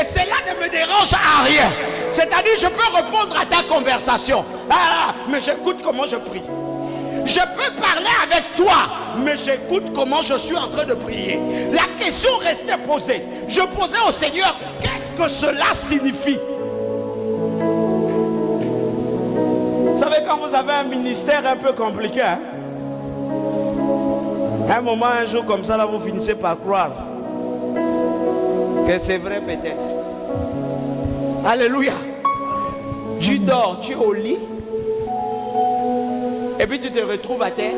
Et cela ne me dérange à rien. C'est-à-dire je peux répondre à ta conversation, mais j'écoute comment je prie. Je peux parler avec toi, mais j'écoute comment je suis en train de prier. La question restait posée. Je posais au Seigneur, qu'est-ce que cela signifie? Vous savez, quand vous avez un ministère un peu compliqué, un moment, un jour comme ça, là, vous finissez par croire Que c'est vrai peut-être. Alléluia. Tu dors, tu es au lit. Et puis tu te retrouves à terre.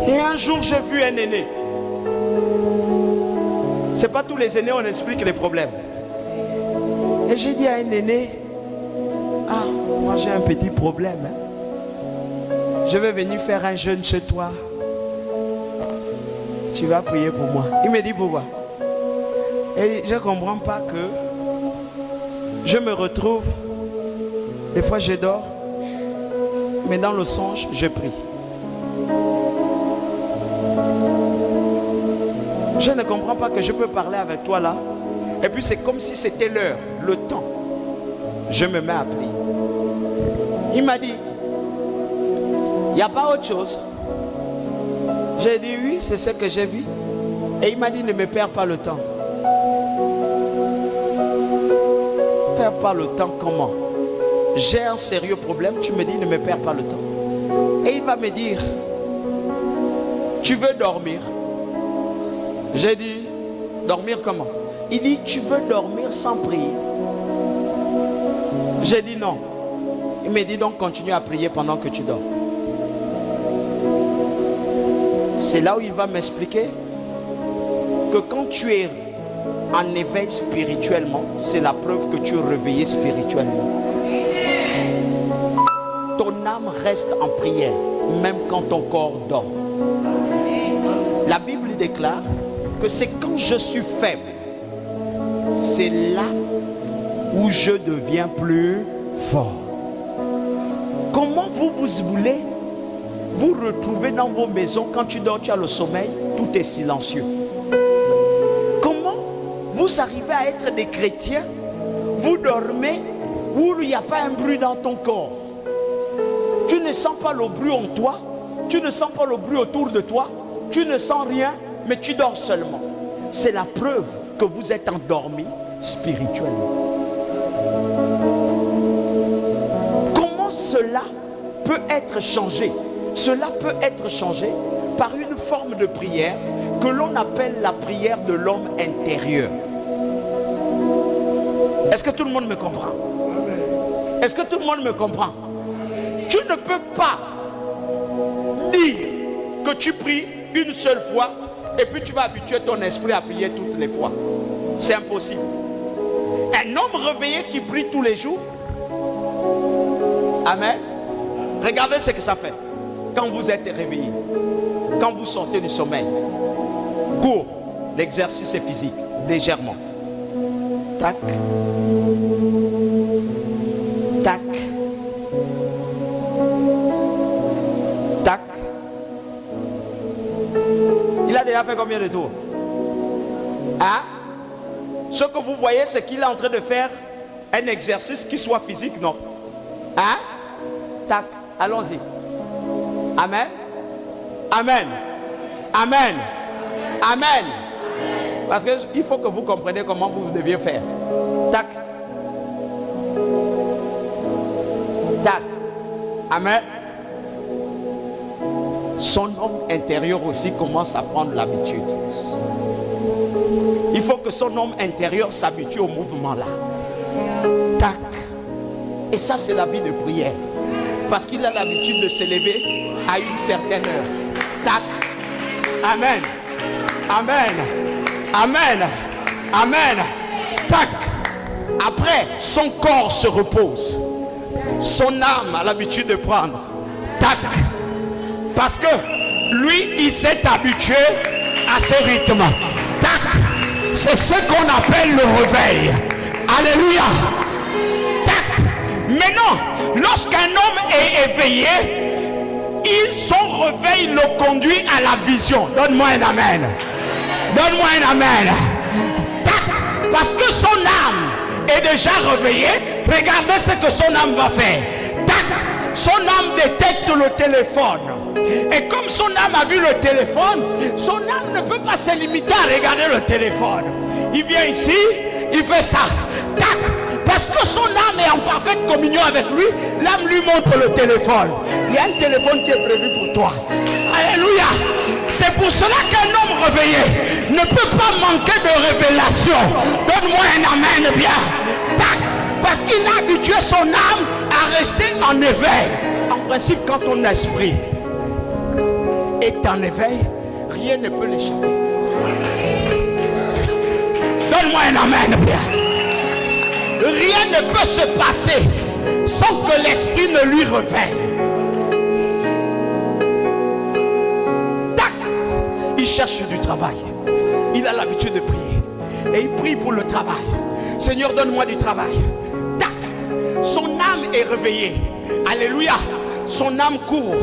Et un jour j'ai vu un aîné. C'est pas tous les aînés on explique les problèmes. Et j'ai dit à un aîné, ah, moi j'ai un petit problème. Je vais venir faire un jeûne chez toi. Tu vas prier pour moi. Il me dit pourquoi? Et je ne comprends pas que je me retrouve, des fois je dors, mais dans le songe, je prie. Je ne comprends pas que je peux parler avec toi là, et puis c'est comme si c'était l'heure, le temps. Je me mets à prier. Il m'a dit, il n'y a pas autre chose. J'ai dit oui, c'est ce que j'ai vu. Et il m'a dit, ne me perds pas le temps. Perds pas le temps comment? J'ai un sérieux problème, tu me dis, ne me perds pas le temps. Et il va me dire, tu veux dormir? J'ai dit, dormir comment? Il dit, tu veux dormir sans prier? J'ai dit non. Il me dit donc, continue à prier pendant que tu dors. C'est là où il va m'expliquer que quand tu es en éveil spirituellement, c'est la preuve que tu es réveillé spirituellement. Ton âme reste en prière, même quand ton corps dort. La Bible déclare que c'est quand je suis faible, c'est là où je deviens plus fort. Comment vous voulez vous retrouver dans vos maisons quand tu dors, tu as le sommeil, tout est silencieux? Comment vous arrivez à être des chrétiens, vous dormez où il n'y a pas un bruit dans ton corps? Tu ne sens pas le bruit en toi, tu ne sens pas le bruit autour de toi, tu ne sens rien, mais tu dors seulement. C'est la preuve que vous êtes endormi spirituellement. Comment cela peut être changé? Cela peut être changé par une forme de prière que l'on appelle la prière de l'homme intérieur. Est-ce que tout le monde me comprend? Est-ce que tout le monde me comprend? Tu ne peux pas dire que tu pries une seule fois et puis tu vas habituer ton esprit à prier toutes les fois. C'est impossible. Un homme réveillé qui prie tous les jours, amen. Regardez ce que ça fait. Quand vous êtes réveillé, quand vous sortez du sommeil, cours, l'exercice est physique, légèrement. Tac, tac, tac. Il a déjà fait combien de tours? Hein? Ce que vous voyez, c'est qu'il est en train de faire un exercice qui soit physique, non? Hein? Tac, allons-y. Amen. Amen. Amen. Amen. Parce qu'il faut que vous compreniez comment vous deviez faire. Tac. Tac. Amen. Son homme intérieur aussi commence à prendre l'habitude. Il faut que son homme intérieur s'habitue au mouvement là. Tac. Et ça, c'est la vie de prière. Parce qu'il a l'habitude de se lever à une certaine heure. Tac. Amen. Amen. Amen. Amen. Tac. Après, son corps se repose. Son âme a l'habitude de prendre. Tac. Parce que lui, il s'est habitué à ce rythme. Tac. C'est ce qu'on appelle le réveil. Alléluia. Tac. Maintenant, lorsqu'un homme est éveillé, son réveil le conduit à la vision. Donne-moi un amen. Donne-moi un amen. Tac. Parce que son âme est déjà réveillée. Regardez ce que son âme va faire. Tac. Son âme détecte le téléphone. Et comme son âme a vu le téléphone, son âme ne peut pas se limiter à regarder le téléphone. Il vient ici, il fait ça. Tac. Parce que son âme est en parfaite communion avec lui, l'âme lui montre le téléphone. Il y a un téléphone qui est prévu pour toi. Alléluia. C'est pour cela qu'un homme réveillé ne peut pas manquer de révélation. Donne-moi un amen bien. Parce qu'il a habitué son âme à rester en éveil. En principe, quand ton esprit est en éveil, rien ne peut l'échapper. Donne-moi un amen bien. Rien ne peut se passer sans que l'esprit ne lui révèle. Tac, il cherche du travail. Il a l'habitude de prier. Et il prie pour le travail. Seigneur, donne-moi du travail. Tac, son âme est réveillée. Alléluia. Son âme court.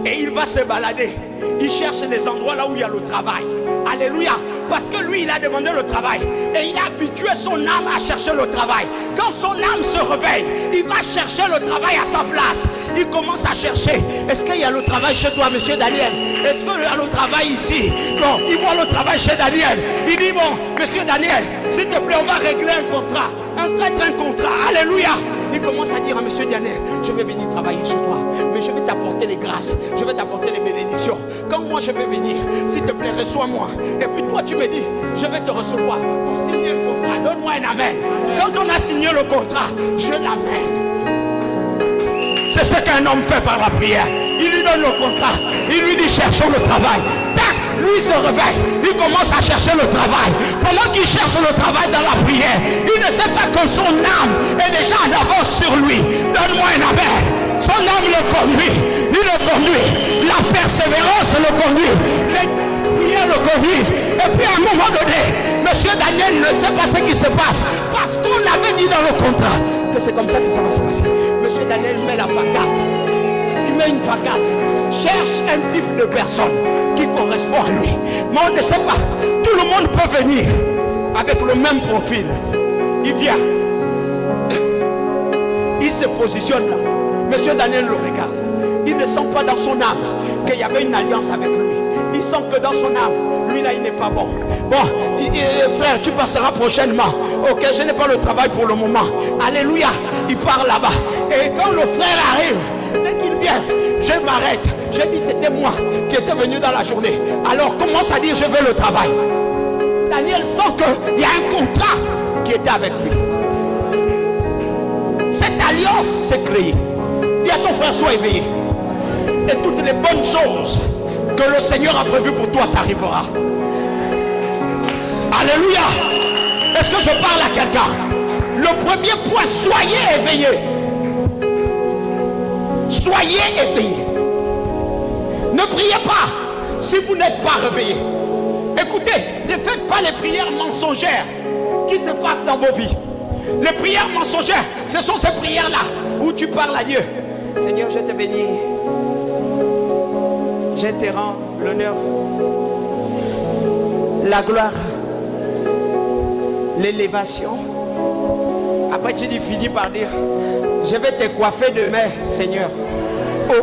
Et il va se balader. Il cherche des endroits là où il y a le travail. Alléluia. Parce que lui, il a demandé le travail. Et il a habitué son âme à chercher le travail. Quand son âme se réveille, il va chercher le travail à sa place. Il commence à chercher. Est-ce qu'il y a le travail chez toi, monsieur Daniel? Est-ce qu'il y a le travail ici? Non, il voit le travail chez Daniel. Il dit, bon, monsieur Daniel, s'il te plaît, on va régler un contrat. Un contrat. Alléluia. Il commence à dire à monsieur Daniel, je vais venir travailler chez toi. Mais je vais t'apporter les grâces. Je vais t'apporter les bénédictions. Quand moi je vais venir, s'il te plaît, reçois-moi. Et puis toi, tu me dis, je vais te recevoir pour signer le contrat. Donne-moi un amen. Quand on a signé le contrat, je l'amène. C'est ce qu'un homme fait par la prière. Il lui donne le contrat. Il lui dit, cherchons le travail. Tac, lui se réveille. Il commence à chercher le travail. Pendant qu'il cherche le travail dans la prière, il ne sait pas que son âme est déjà en avance sur lui. Donne-moi un amen. Son âme le conduit. Il le conduit. La persévérance le conduit. Les prières le conduisent. Et puis à un moment donné, monsieur Daniel ne sait pas ce qui se passe. Parce qu'on avait dit dans le contrat que c'est comme ça que ça va se passer. Monsieur Daniel met la pancarte. Il met une pancarte. Cherche un type de personne qui correspond à lui. Mais on ne sait pas. Tout le monde peut venir avec le même profil. Il vient. Il se positionne là. Monsieur Daniel le regarde. Il ne sent pas dans son âme qu'il y avait une alliance avec lui. Il sent que dans son âme, lui là, il n'est pas bon. Bon, frère, tu passeras prochainement. Ok, je n'ai pas le travail pour le moment. Alléluia. Il part là-bas. Et quand le frère arrive, dès qu'il vient, je m'arrête. J'ai dit, c'était moi qui étais venu dans la journée. Alors commence à dire, je veux le travail. Daniel sent qu'il y a un contrat qui était avec lui. Cette alliance s'est créée. Dis à ton frère, sois éveillé. Et toutes les bonnes choses que le Seigneur a prévues pour toi t'arrivera. Alléluia. Est-ce que je parle à quelqu'un? Le premier point, soyez éveillés. Soyez éveillés. Ne priez pas si vous n'êtes pas réveillés. Écoutez, ne faites pas les prières mensongères qui se passent dans vos vies. Les prières mensongères, ce sont ces prières-là où tu parles à Dieu. Seigneur, je te bénis. Je te rends l'honneur, la gloire, l'élévation. Après tu dis, finis par dire, je vais te coiffer demain, Seigneur. Oh.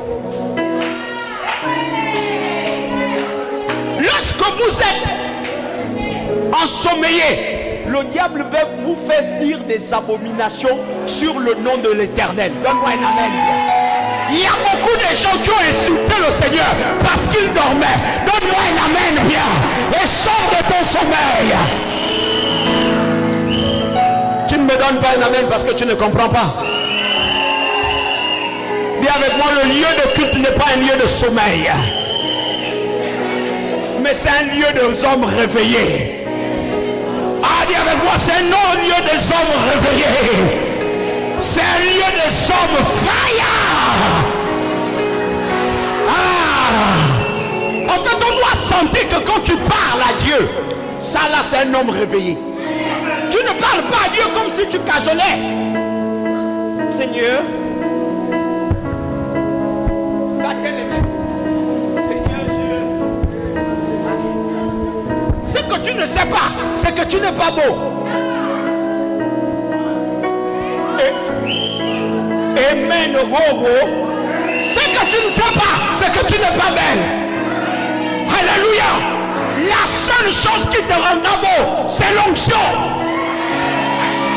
Lorsque vous êtes ensommeillé, le diable va vous faire dire des abominations sur le nom de l'Éternel. Donne-moi un amen. Il y a beaucoup de gens qui ont insulté le Seigneur parce qu'il dormait. Donne-moi un amen bien et sors de ton sommeil. Tu ne me donnes pas un amen parce que tu ne comprends pas. Dis avec moi, le lieu de culte n'est pas un lieu de sommeil, mais c'est un lieu des hommes réveillés. Ah, dis avec moi, c'est un non-lieu des hommes réveillés. C'est un lieu des hommes fire. Ah. En fait, on doit sentir que quand tu parles à Dieu, ça là, c'est un homme réveillé. Tu ne parles pas à Dieu comme si tu cajolais. Seigneur, battez les mains. Seigneur, ce que tu ne sais pas, c'est que tu n'es pas beau. Amen. Ce que tu ne sais pas, c'est que tu n'es pas belle. Alléluia. La seule chose qui te rendra beau, c'est l'onction.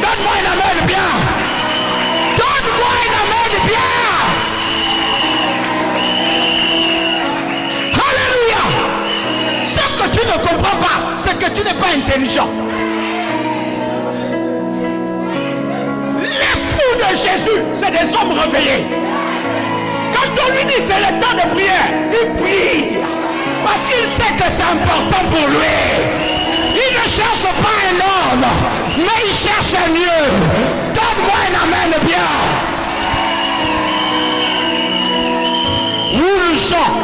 Donne-moi un amen bien. Donne-moi un amen bien. Alléluia. intelligents. Les fous de Jésus, c'est des hommes réveillés. Quand on lui dit c'est le temps de prière, il prie. Parce qu'il sait que c'est important pour lui. Il ne cherche pas un homme, mais il cherche un Dieu. Donne-moi un amen bien. Nous le chants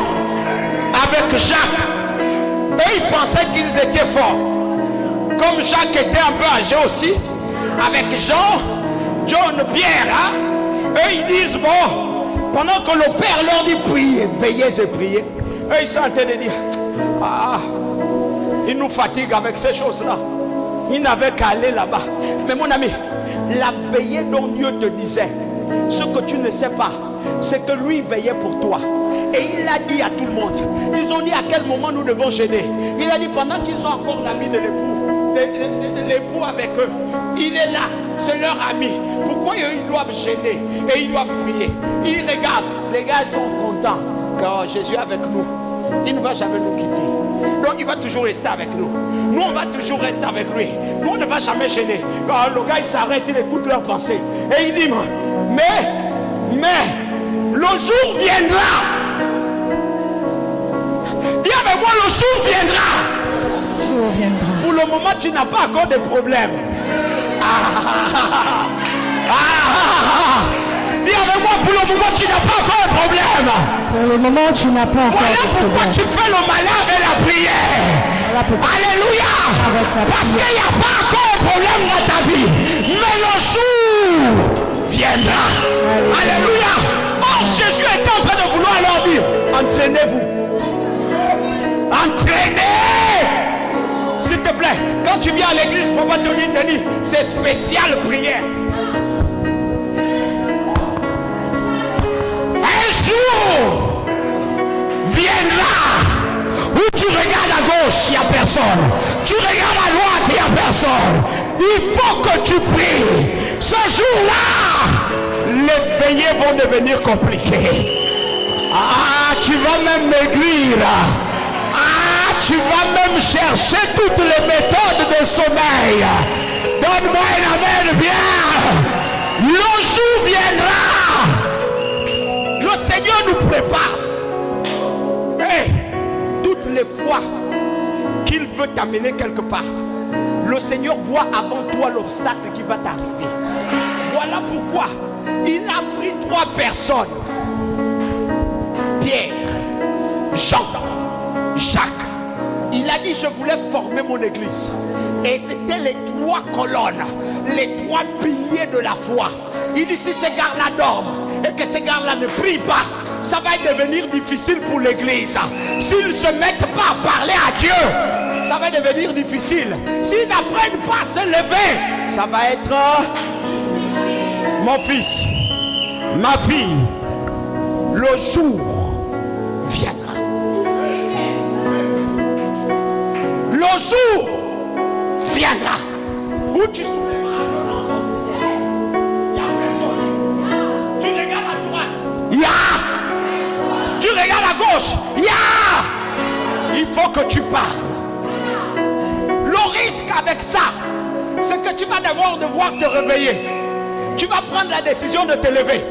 avec Jacques. Et ils pensaient qu'ils étaient forts. Comme Jacques était un peu âgé aussi, avec Jean, John, Pierre, hein? Eux ils disent bon, pendant que le Père leur dit priez, veillez et priez. Eux ils sont en train de dire il nous fatigue avec ces choses-là. Il n'avait qu'à aller là-bas. Mais mon ami, la veillée dont Dieu te disait, ce que tu ne sais pas, c'est que lui veillait pour toi. Et il a dit à tout le monde. Ils ont dit à quel moment nous devons gêner. Il a dit pendant qu'ils ont encore l'ami de l'époux avec eux. Il est là, c'est leur ami. Pourquoi ils doivent gêner et ils doivent prier? Ils regardent, les gars sont contents car Jésus est avec nous. Il ne va jamais nous quitter. Donc il va toujours rester avec nous. Nous on va toujours être avec lui. Nous on ne va jamais gêner. Alors, le gars il s'arrête, il écoute leurs pensées. Et il dit mais le jour viendra. Dis avec moi, le jour viendra. Le jour viendra. Pour le moment, tu n'as pas encore de problème. Dis avec moi, pour le moment, tu n'as pas encore de problème. Pour le moment, tu n'as pas encore de problème. Voilà pourquoi tu fais le malin avec la prière. Alléluia. Parce qu'il n'y a pas encore de problème dans ta vie. Mais le jour viendra. Alléluia. Or, Jésus est en train de vouloir leur dire, entraînez-vous. Entraînez. S'il te plaît, quand tu viens à l'église, papa Tony te dit, c'est spécial prière. Un jour viendra où tu regardes à gauche, il n'y a personne. Tu regardes à droite, il n'y a personne. Il faut que tu pries. Ce jour-là, les veillées vont devenir compliquées. Tu vas même maigrir. Tu vas même chercher toutes les méthodes de sommeil. Donne-moi un amen bien. Le jour viendra. Le Seigneur nous prépare. Hey, toutes les fois qu'il veut t'amener quelque part, le Seigneur voit avant toi l'obstacle qui va t'arriver. Voilà pourquoi il a pris 3 personnes. Pierre, Jean, Jacques. Il a dit, je voulais former mon église. Et c'était les 3 colonnes, les 3 piliers de la foi. Il dit, si ces gars-là dorment et que ces gars-là ne prient pas, ça va devenir difficile pour l'église. S'ils ne se mettent pas à parler à Dieu, ça va devenir difficile. S'ils n'apprennent pas à se lever, ça va être mon fils, ma fille, le jour viendra. Le jour viendra où tu soulèveras ton enfant. Il n'y a personne. Tu regardes à droite. Il y a. Tu regardes à gauche. Il y a. Il faut que tu parles. Le risque avec ça, c'est que tu vas devoir te réveiller. Tu vas prendre la décision de te lever.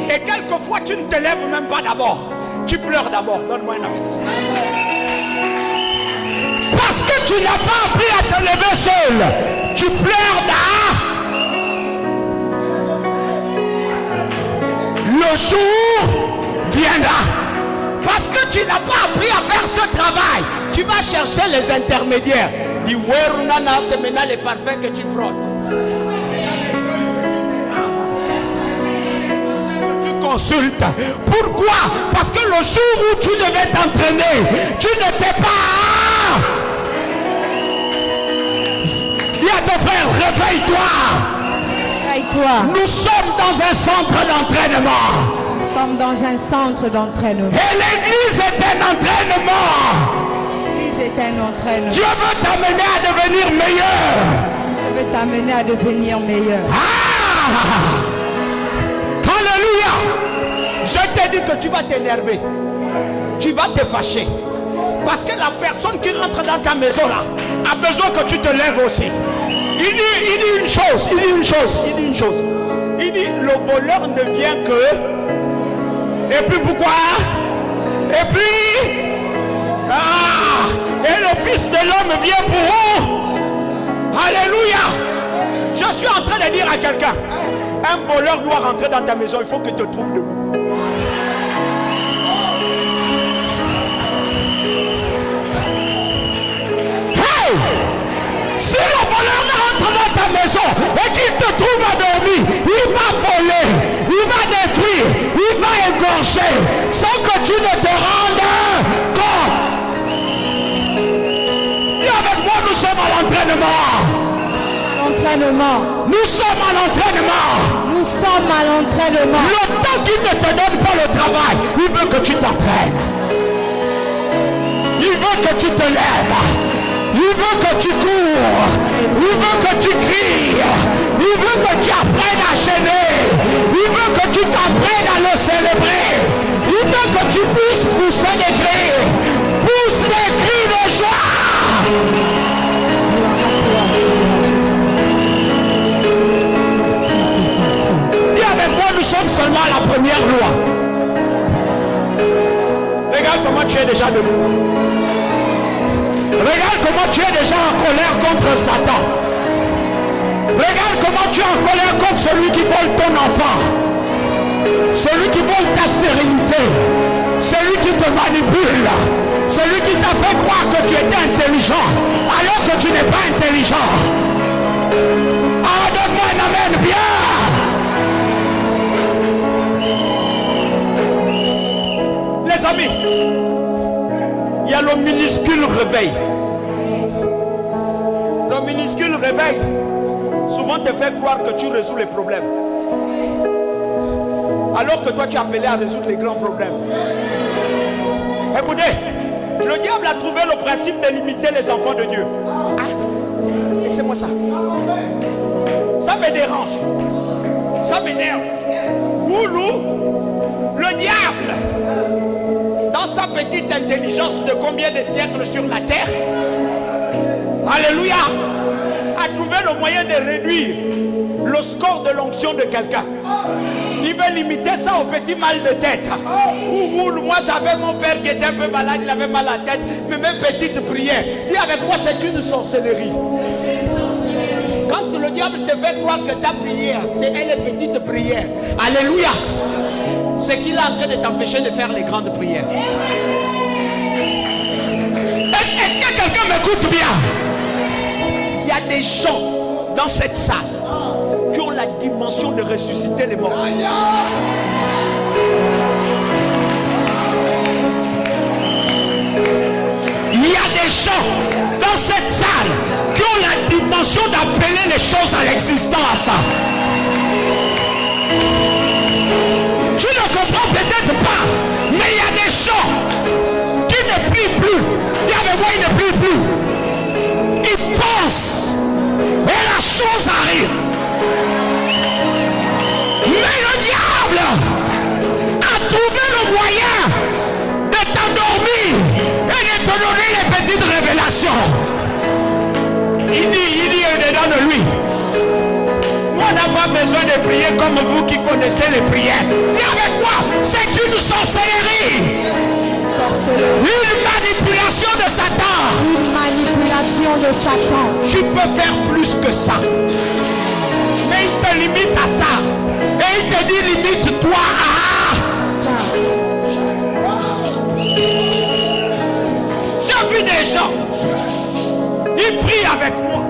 Et quelquefois, tu ne te lèves même pas d'abord. Tu pleures d'abord. Donne-moi un avis. Parce que tu n'as pas appris à te lever seul. Tu pleures d'abord. Le jour viendra. Parce que tu n'as pas appris à faire ce travail. Tu vas chercher les intermédiaires. Dis, Werunana, c'est maintenant les parfums que tu frottes. Consulte. Pourquoi? Parce que le jour où tu devais t'entraîner, tu n'étais pas. Dis à ton frère, réveille-toi. Réveille-toi. Nous sommes dans un centre d'entraînement. Nous sommes dans un centre d'entraînement. Et l'église est un entraînement. L'église est un entraînement. Dieu veut t'amener à devenir meilleur. Dieu veut t'amener à devenir meilleur. Alléluia. Je t'ai dit que tu vas t'énerver. Tu vas te fâcher. Parce que la personne qui rentre dans ta maison là a besoin que tu te lèves aussi. Il dit une chose. Il dit le voleur ne vient que. Et puis pourquoi? Et puis et le Fils de l'homme vient pour vous. Alléluia. Je suis en train de dire à quelqu'un, un voleur doit rentrer dans ta maison, il faut qu'il te trouve debout. Si le voleur rentre dans ta maison et qu'il te trouve endormi, il va voler, il va détruire, il va égorger sans que tu ne te rendes compte. Et avec moi, nous sommes à l'entraînement. Nous sommes à l'entraînement. Le temps qu'il ne te donne pas le travail, il veut que tu t'entraînes. Il veut que tu te lèves. Il veut que tu cours. Il veut que tu cries. Il veut que tu apprennes à chaîner. Il veut que tu t'apprennes à le célébrer. Il veut que tu puisses pousser des cris. Pousse des cris de joie. Et avec moi, nous sommes seulement à la première loi. Regarde comment tu es déjà debout. Regarde comment tu es déjà en colère contre Satan. Regarde comment tu es en colère contre celui qui vole ton enfant. Celui qui vole ta stérilité. Celui qui te manipule. Celui qui t'a fait croire que tu étais intelligent alors que tu n'es pas intelligent. Ah, donne-moi un amen bien. Les amis, il y a le minuscule réveil. Le minuscule réveil souvent te fait croire que tu résous les problèmes. Alors que toi tu es appelé à résoudre les grands problèmes. Écoutez, le diable a trouvé le principe de limiter les enfants de Dieu. Ah, laissez-moi ça. Ça me dérange. Ça m'énerve. Oulou, le diable, dans sa petite intelligence de combien de siècles sur la terre, alléluia, a trouvé le moyen de réduire le score de l'onction de quelqu'un. Il veut limiter ça au petit mal de tête. Moi j'avais mon père qui était un peu malade, il avait mal à la tête, mais mes petites prières. Dis avec moi, c'est une sorcellerie. Quand le diable te fait croire que ta prière, c'est elle les petites prières, alléluia, c'est qu'il est en train de t'empêcher de faire les grandes prières. Est-ce que quelqu'un m'écoute bien? Il y a des gens dans cette salle qui ont la dimension de ressusciter les morts. Il y a des gens dans cette salle qui ont la dimension d'appeler les choses à l'existence. Tu ne comprends peut-être pas, mais il y a des gens qui ne prient plus. Et avec moi, ils ne prient plus. Ils pensent et la chose arrive. Mais le diable a trouvé le moyen de t'endormir et de te donner les petites révélations. Il dit au-dedans de lui, moi on n'a pas besoin de prier comme vous qui connaissez les prières. Et avec moi, c'est une sorcellerie. Une manipulation de Satan. Tu peux faire plus que ça. Mais il te limite à ça. Et il te dit limite-toi à ça. J'ai vu des gens. Ils prient avec moi.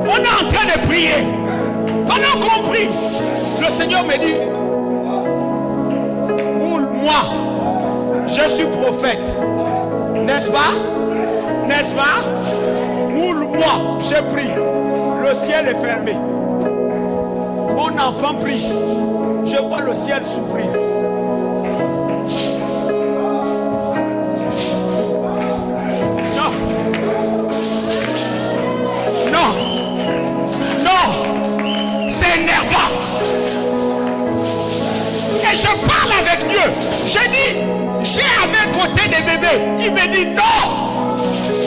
On est en train de prier. Pendant qu'on prie, le Seigneur me dit, moi, je suis prophète. N'est-ce pas? N'est-ce pas? Moi, j'ai prié. Le ciel est fermé. Mon enfant prie. Je vois le ciel s'ouvrir. Non. Non. Non. C'est énervant. Et je parle avec Dieu. J'ai dit, j'ai à mes côtés des bébés. bébé. Il me dit non,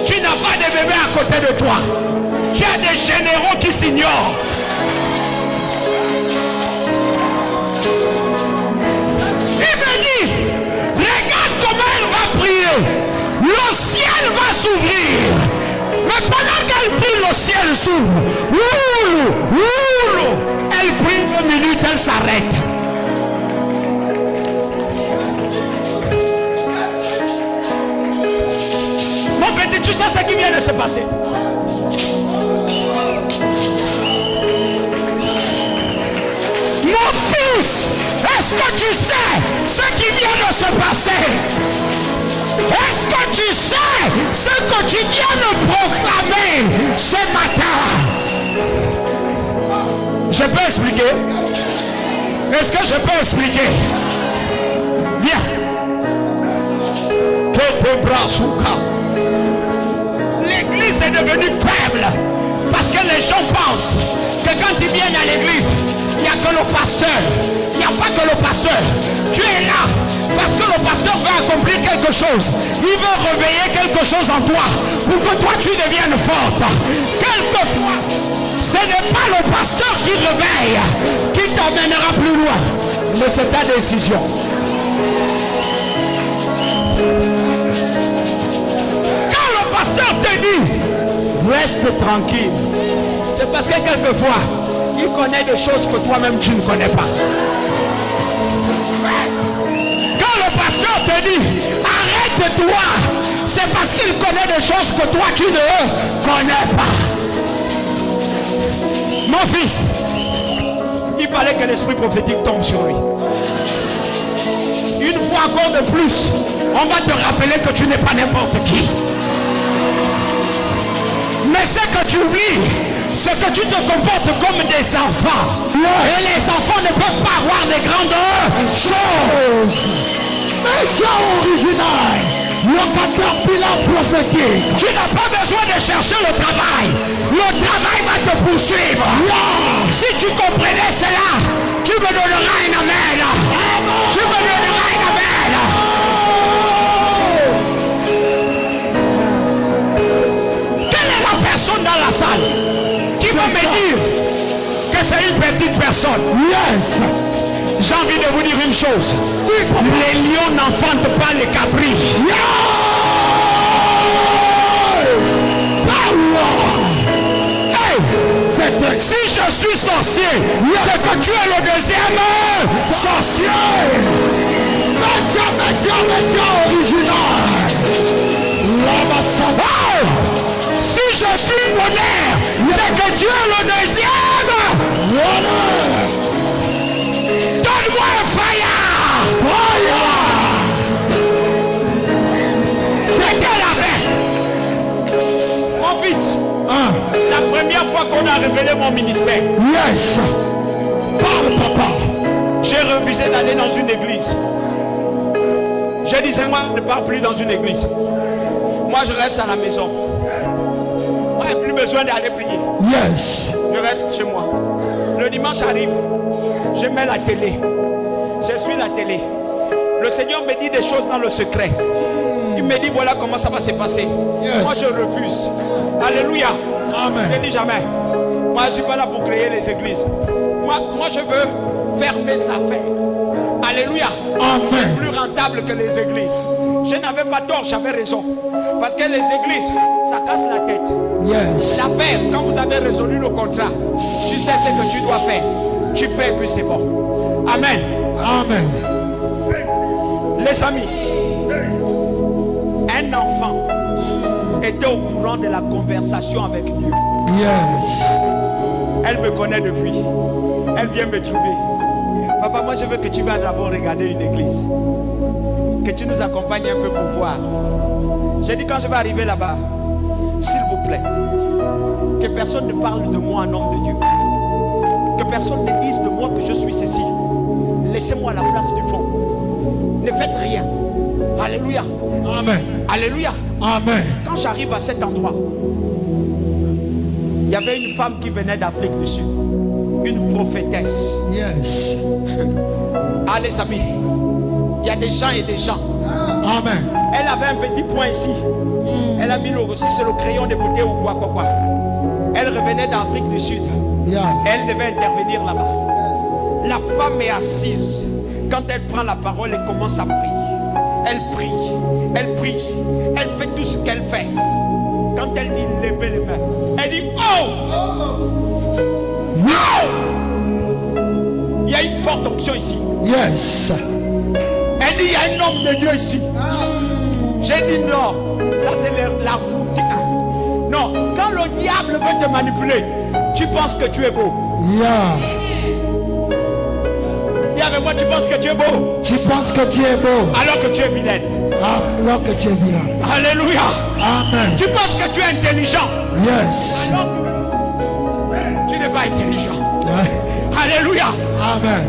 tu n'as pas de bébé à côté de toi. Tu as des généraux qui s'ignorent. Il me dit, regarde comment elle va prier. Le ciel va s'ouvrir. Mais pendant qu'elle prie, le ciel s'ouvre. Elle prie 2 minutes, elle s'arrête. Mon petit, tu sais ce qui vient de se passer. Mon fils, est-ce que tu sais ce qui vient de se passer? Est-ce que tu sais ce que tu viens de proclamer ce matin? Je peux expliquer? Est-ce que je peux expliquer? Viens. Que tes bras sont calmes. L'église est devenue faible parce que les gens pensent que quand ils viennent à l'église, il n'y a que le pasteur. Il n'y a pas que le pasteur. Tu es là parce que le pasteur veut accomplir quelque chose. Il veut réveiller quelque chose en toi pour que toi tu deviennes forte. Quelquefois, ce n'est pas le pasteur qui réveille qui t'emmènera plus loin, mais c'est ta décision. Quand le pasteur te dit reste tranquille, c'est parce que quelquefois il connaît des choses que toi-même tu ne connais pas. Quand le pasteur te dit arrête-toi, c'est parce qu'il connaît des choses que toi tu ne connais pas. Mon fils, il fallait que l'esprit prophétique tombe sur lui. Une fois encore de plus, on va te rappeler que tu n'es pas n'importe qui. Mais ce que tu oublies, c'est que tu te comportes comme des enfants. Et les enfants ne peuvent pas avoir de grandes choses. Média original, le caterpillar prophétique. Tu n'as pas besoin de chercher le travail. Le travail va te poursuivre. Si tu comprenais cela, tu me donneras un amen. Tu me donneras un amen. Quelle est la personne dans la salle qui va me dire que c'est une petite personne? Yes. J'ai envie de vous dire une chose. Les lions n'enfantent pas les caprices. Yes. Hey, si je suis sorcier, c'est que tu es le deuxième sorcier. Média original. Oh, si je suis bonheur, c'est que tu es le deuxième. Donne-moi un fire. C'est qu'elle avait. Mon fils, la première fois qu'on a révélé mon ministère, yes. Parle, papa. j'ai refusé d'aller dans une église. Je disais, moi, je ne pars plus dans une église. Moi, je reste à la maison. Moi, je n'ai plus besoin d'aller prier. Yes. Je reste chez moi. Le dimanche arrive, je mets la télé. Je suis la télé. Le Seigneur me dit des choses dans le secret. Il me dit, voilà comment ça va se passer. Yes. Moi, je refuse. Alléluia. Amen. Je dis jamais. Moi, je ne suis pas là pour créer les églises. Moi, je veux faire mes affaires. Alléluia. C'est plus rentable que les églises. Je n'avais pas tort, j'avais raison. Parce que les églises, ça casse la tête. Yes. L'affaire, quand vous avez résolu le contrat, tu sais ce que tu dois faire. Tu fais et puis c'est bon. Amen. Amen. Les amis, un enfant était au courant de la conversation avec Dieu. Yes. Elle me connaît depuis. Elle vient me trouver. Papa, moi je veux que tu vas d'abord regarder une église. Que tu nous accompagnes un peu pour voir. J'ai dit quand je vais arriver là-bas, s'il vous plaît, que personne ne parle de moi en nom de Dieu. Que personne ne dise de moi que je suis ceci. Laissez-moi la place du fond. Ne faites rien. Alléluia. Amen. Alléluia. Amen. Quand j'arrive à cet endroit, il y avait une femme qui venait d'Afrique du Sud. Une prophétesse. Yes. Ah les amis, il y a des gens et des gens. Amen. Elle avait un petit point ici. Elle a mis le reçu, c'est le crayon de beauté ou quoi. Elle revenait d'Afrique du Sud. Elle devait intervenir là-bas. La femme est assise. Quand elle prend la parole, elle commence à prier. Elle prie. Elle prie. Elle fait tout ce qu'elle fait. Quand elle dit levez les mains, elle dit oh! Oh! Il y a une forte onction ici. Yes. Elle dit il y a un homme de Dieu ici. J'ai dit non. Ça c'est la routine. Non. Quand le diable veut te manipuler, tu penses que tu es beau. Dis avec moi, tu penses que tu es beau. Tu penses que tu es beau. Alors que tu es vilaine. Alors que tu es vilain. Alléluia. Amen. Tu penses que tu es intelligent. Yes. Alors que tu n'es pas intelligent. Alléluia. Amen.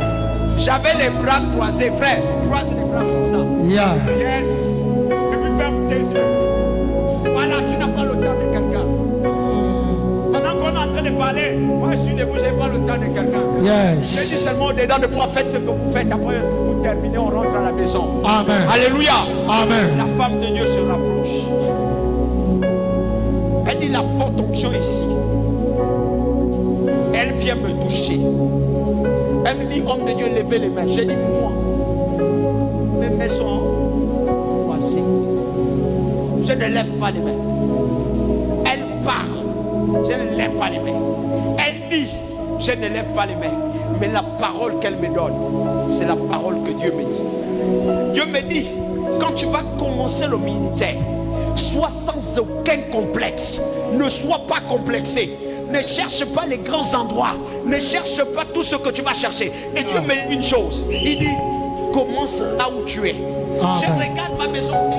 J'avais les bras croisés, frère. Croise les bras comme ça. Yes. Et puis ferme tes yeux. Voilà, tu n'as pas le temps de quelqu'un. Pendant qu'on est en train de parler, moi je suis debout, je n'ai pas le temps de quelqu'un. Yes. Je dis seulement au-dedans de moi, faites ce que vous faites. Après, vous terminez, on rentre à la maison. Amen. Alléluia. Amen. La femme de Dieu se rapproche. Elle dit la forte onction ici. Elle vient me toucher. Elle me dit, homme de Dieu, levez les mains. J'ai dit, moi, mes mains sont croisées. Je ne lève pas les mains. Elle parle. Je ne lève pas les mains. Elle dit, je ne lève pas les mains. Mais la parole qu'elle me donne, c'est la parole que Dieu me dit. Dieu me dit, quand tu vas commencer le ministère, sois sans aucun complexe. Ne sois pas complexé. Ne cherche pas les grands endroits. Ne cherche pas tout ce que tu vas chercher. Et Dieu me dit une chose. Il dit, commence là où tu es. Je regarde ma maison, c'est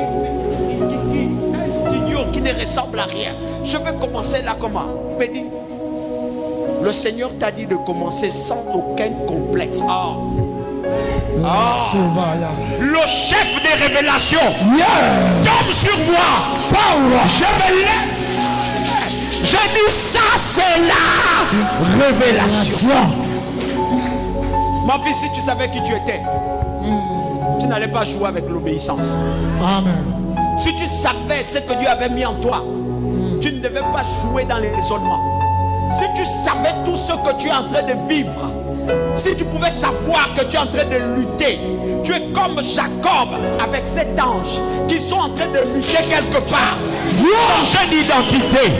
un studio qui ne ressemble à rien. Je vais commencer là comment? Il me dit, le Seigneur t'a dit de commencer sans aucun complexe. Le chef des révélations tombe sur moi. Je me lève. Je dis ça, c'est la révélation. Ma fille, si tu savais qui tu étais, tu n'allais pas jouer avec l'obéissance. Amen. Si tu savais ce que Dieu avait mis en toi, tu ne devais pas jouer dans les raisonnements. Si tu savais tout ce que tu es en train de vivre, si tu pouvais savoir que tu es en train de lutter, tu es comme Jacob avec cet ange qui sont en train de lutter quelque part. Changer d'identité.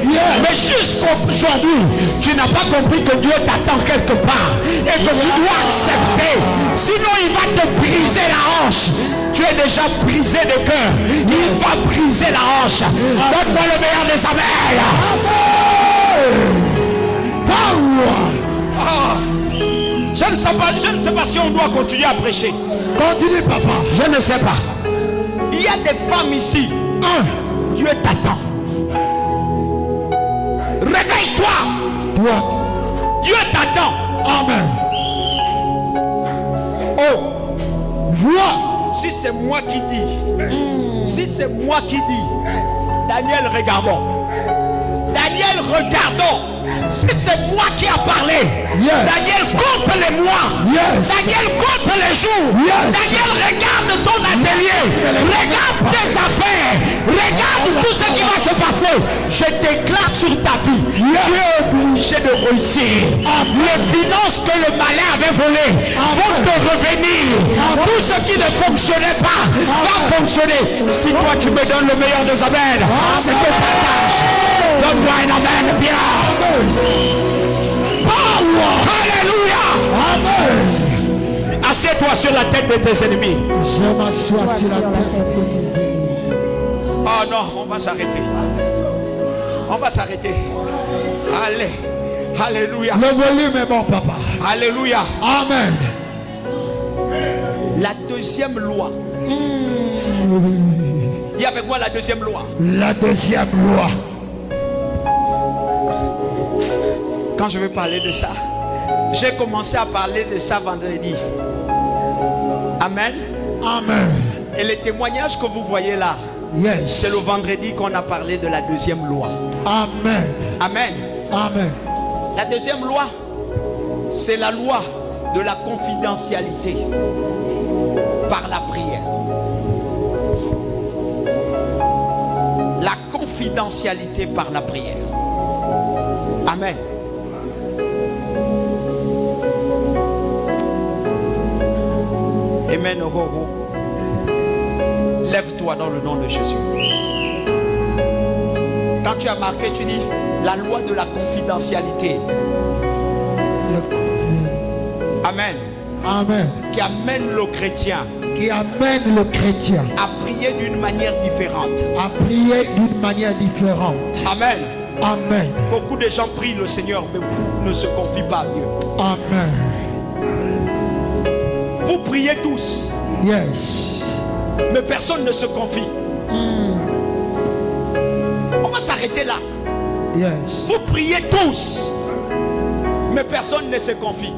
Mais jusqu'aujourd'hui, tu n'as pas compris que Dieu t'attend quelque part et que tu dois accepter. Sinon, il va te briser la hanche. Tu es déjà brisé de cœur. Il va briser la hanche. Donne-moi le meilleur des amens. Je ne sais pas si on doit continuer à prêcher. Continue, papa. Je ne sais pas. Il y a des femmes ici. Dieu t'attend. Réveille-toi. Dieu t'attend. Amen. Si c'est moi qui dis, si c'est moi qui dis, Daniel, regardons. Daniel, regardons. Si c'est moi qui a parlé, Daniel, compte les mois. Daniel, compte les jours. Daniel, regarde ton atelier. Regarde tes affaires. Regarde tout ce qui va se passer. Je déclare sur ta vie. Tu es obligé de réussir. Les finances que le malin avait volées vont te revenir. Tout ce qui ne fonctionnait pas va fonctionner. Si toi tu me donnes le meilleur des amens, c'est que partage. Donne-moi un amen bien. Alléluia. Amen. Assieds-toi sur la tête de tes ennemis. Je m'assois sur la tête de mes ennemis. Oh non, on va s'arrêter. On va s'arrêter. Allez. Alléluia. Le volume est bon, papa. Alléluia. Amen. La deuxième loi. Dis avec moi la deuxième loi. La deuxième loi. Quand je vais parler de ça, j'ai commencé à parler de ça vendredi. Amen. Amen. Et les témoignages que vous voyez là, c'est le vendredi qu'on a parlé de la deuxième loi. Amen. Amen. Amen. La deuxième loi, c'est la loi de la confidentialité par la prière. La confidentialité par la prière. Amen. Amen. Lève-toi dans le nom de Jésus. Quand tu as marqué, tu dis la loi de la confidentialité. Amen. Amen. Qui amène le chrétien. Qui amène le chrétien à prier d'une manière différente. À prier d'une manière différente. Amen. Amen. Beaucoup de gens prient le Seigneur, mais beaucoup ne se confient pas à Dieu. Amen. Vous priez tous. Yes. Mais personne ne se confie. On va s'arrêter là. Yes. Vous priez tous. Mais personne ne se confie.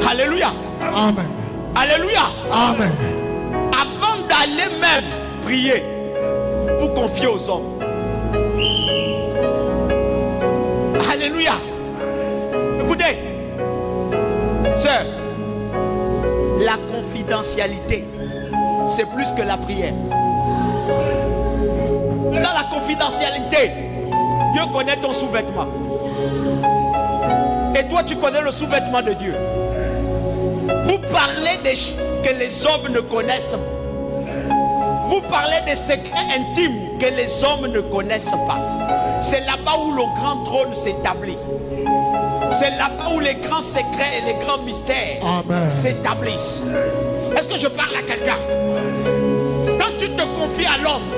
Alléluia. Amen. Alléluia. Amen. Avant d'aller même prier, vous confiez aux hommes. Alléluia. Écoutez, sœur, la confidentialité, c'est plus que la prière. Dans la confidentialité, Dieu connaît ton sous-vêtement. Et toi, tu connais le sous-vêtement de Dieu. Vous parlez des choses que les hommes ne connaissent pas. Vous parlez des secrets intimes que les hommes ne connaissent pas. C'est là-bas où le grand trône s'établit. C'est là-bas où les grands secrets et les grands mystères s'établissent. Est-ce que je parle à quelqu'un? Quand tu te confies à l'homme,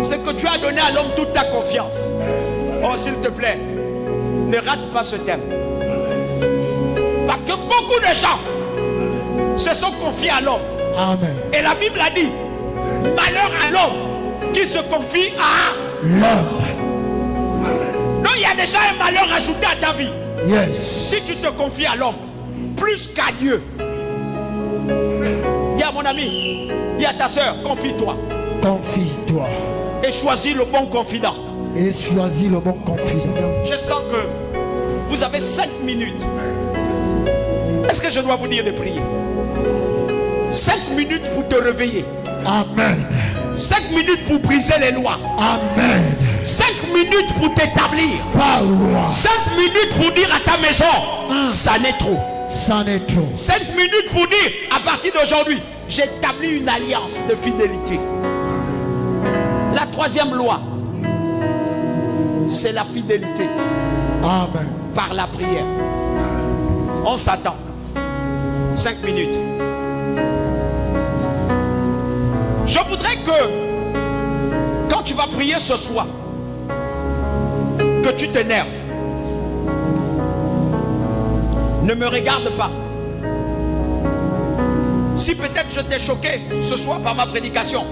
c'est que tu as donné à l'homme toute ta confiance. Oh, s'il te plaît, ne rate pas ce thème. Parce que beaucoup de gens se sont confiés à l'homme. Amen. Et la Bible a dit, malheur à l'homme qui se confie à l'homme. Donc il y a déjà un malheur ajouté à ta vie. Yes. Si tu te confies à l'homme plus qu'à Dieu. Dis à mon ami, dis à ta soeur, confie-toi. Confie-toi. Et choisis le bon confident. Et choisis le bon confident. Je sens que vous avez 5 minutes. Est-ce que je dois vous dire de prier? 5 minutes pour te réveiller. Amen. 5 minutes pour briser les lois. Amen. 5 minutes pour t'établir. 5 minutes pour dire à ta maison, ça n'est trop. Ça n'est trop. 5 minutes pour dire, à partir d'aujourd'hui, j'établis une alliance de fidélité. La troisième loi, c'est la fidélité. Amen. Par la prière. On s'attend. 5 minutes. Je voudrais que, quand tu vas prier ce soir, que tu t'énerves. Ne me regarde pas. Si peut-être je t'ai choqué ce soir par ma prédication,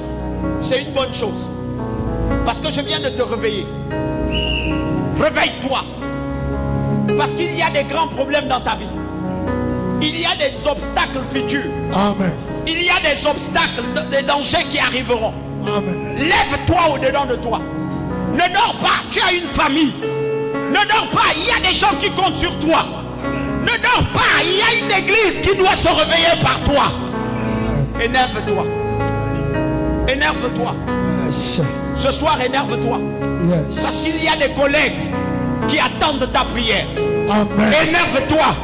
c'est une bonne chose. Parce que je viens de te réveiller. Réveille-toi. Parce qu'il y a des grands problèmes dans ta vie. Il y a des obstacles futurs. Amen. Il y a des obstacles, des dangers qui arriveront. Amen. Lève-toi au-dedans de toi. Ne dors pas, tu as une famille. Ne dors pas, il y a des gens qui comptent sur toi. Ne dors pas, il y a une église qui doit se réveiller par toi. Énerve-toi. Énerve-toi. Yes. Ce soir, énerve-toi. Yes. Parce qu'il y a des collègues qui attendent ta prière. Amen. Énerve-toi.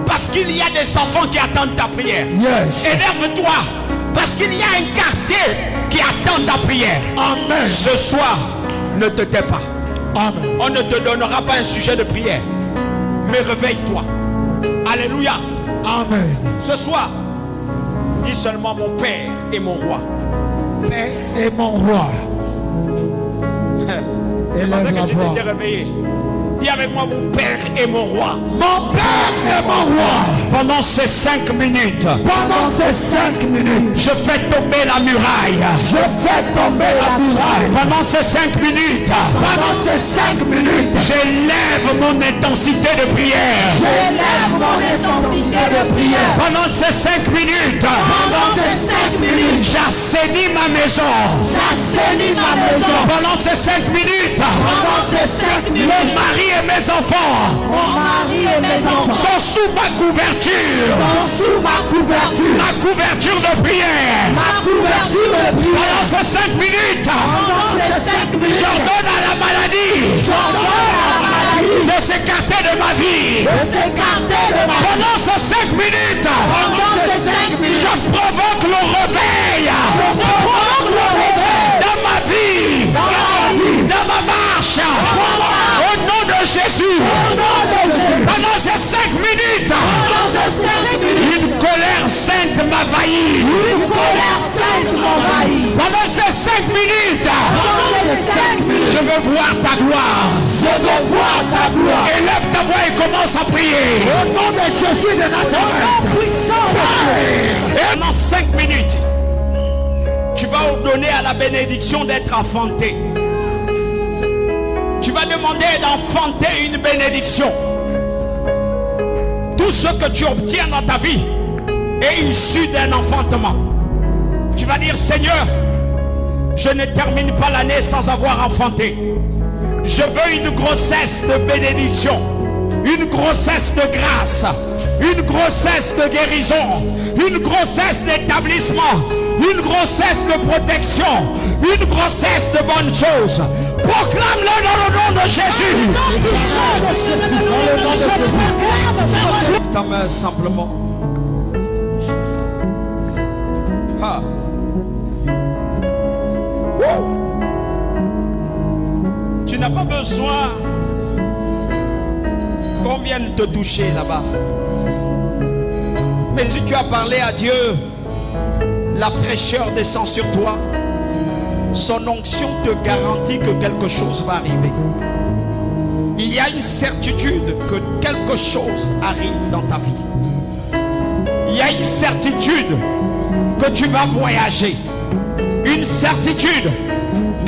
Parce qu'il y a des enfants qui attendent ta prière. Yes. Énerve-toi. Parce qu'il y a un quartier qui attend ta prière. Amen. Ce soir, ne te tais pas. Amen. On ne te donnera pas un sujet de prière. Mais réveille-toi. Alléluia. Amen. Ce soir, dis seulement mon Père et mon Roi. Père et mon Roi. Élève la voix. Réveillé. Dis avec moi mon Père et mon Roi. Mon Père et mon Roi. Pendant ces 5 minutes. Pendant ces 5 minutes. Je fais tomber la muraille. Je fais tomber la muraille. Pendant ces 5 minutes. Pendant ces 5 minutes. J'élève mon intensité de prière. J'élève mon intensité de prière. Pendant ces 5 minutes. Pendant ces 5 minutes. J'assainis ma maison. J'assainis ma maison. Pendant ces 5 minutes. Pendant ces 5 minutes. Mon mari et mes enfants sont sous ma couverture. Ma couverture de prière. Pendant ces 5 minutes, j'ordonne à la maladie de s'écarter de ma vie. Pendant ces 5 minutes, je provoque le réveil dans ma vie, dans ma marche. Au nom de Jésus. Pendant ces 5 minutes, une colère sainte m'envahit. Pendant ces 5 minutes, je veux voir ta gloire. Élève ta voix et commence à prier. Au nom de Jésus de Nazareth. Et pendant 5 minutes, tu vas ordonner à la bénédiction d'être enfantée. Tu vas demander d'enfanter une bénédiction. Tout ce que tu obtiens dans ta vie est issu d'un enfantement. Tu vas dire, Seigneur, je ne termine pas l'année sans avoir enfanté. Je veux une grossesse de bénédiction, une grossesse de grâce, une grossesse de guérison, une grossesse d'établissement, une grossesse de protection, une grossesse de bonnes choses. Proclame-le dans le nom de Jésus. Lève ta main simplement. Ah. Tu n'as pas besoin qu'on vienne te toucher là-bas. Mais si tu as parlé à Dieu, la fraîcheur descend sur toi. Son onction te garantit que quelque chose va arriver. Il y a une certitude que quelque chose arrive dans ta vie. Il y a une certitude que tu vas voyager. Une certitude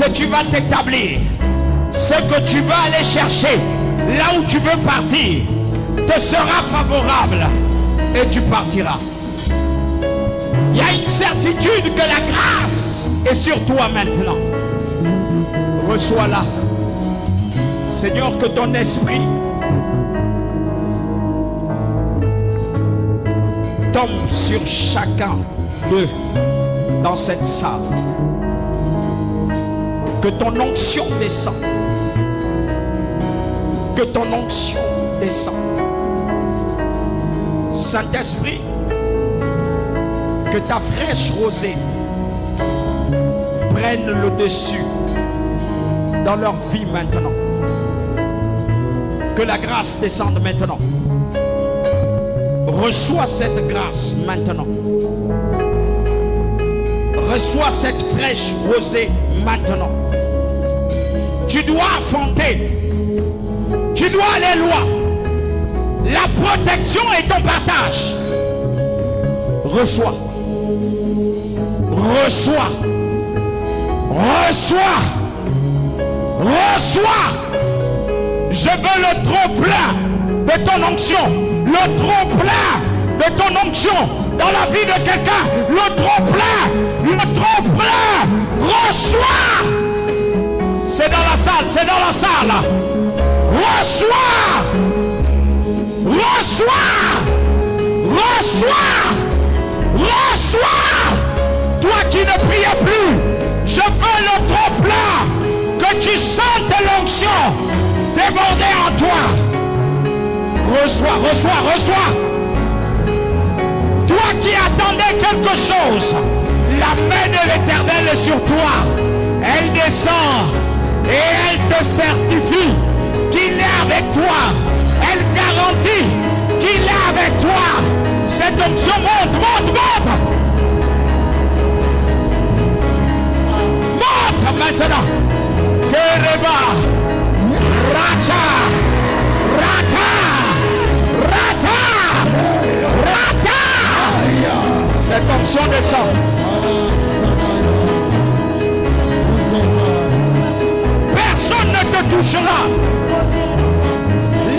que tu vas t'établir. Ce que tu vas aller chercher, là où tu veux partir, te sera favorable et tu partiras. Il y a une certitude que la grâce est sur toi maintenant. Reçois-la. Seigneur, que ton esprit tombe sur chacun d'eux dans cette salle. Que ton onction descende. Que ton onction descende. Saint-Esprit, que ta fraîche rosée prenne le dessus dans leur vie maintenant. Que la grâce descende maintenant. Reçois cette grâce maintenant. Reçois cette fraîche rosée maintenant. Tu dois affronter. Tu dois aller loin. La protection est ton partage. Reçois. Reçois. Reçois. Reçois. Je veux le trop plein de ton onction. Le trop plein de ton onction dans la vie de quelqu'un. Le trop plein. Le trop plein. Reçois. C'est dans la salle. C'est dans la salle. Reçois. Reçois. Reçois. Reçois. Toi qui ne priais plus, je veux le trop plein. Que tu sentes l'onction déborder en toi. Reçois, reçois, reçois. Toi qui attendais quelque chose, la main de l'Éternel est sur toi. Elle descend et elle te certifie qu'il est avec toi. Elle garantit qu'il est avec toi. Cette onction monte, monte, monte. Monte maintenant. Kereba. Rata. Rata. Rata. Rata. Cette onction descend. Personne ne te touchera.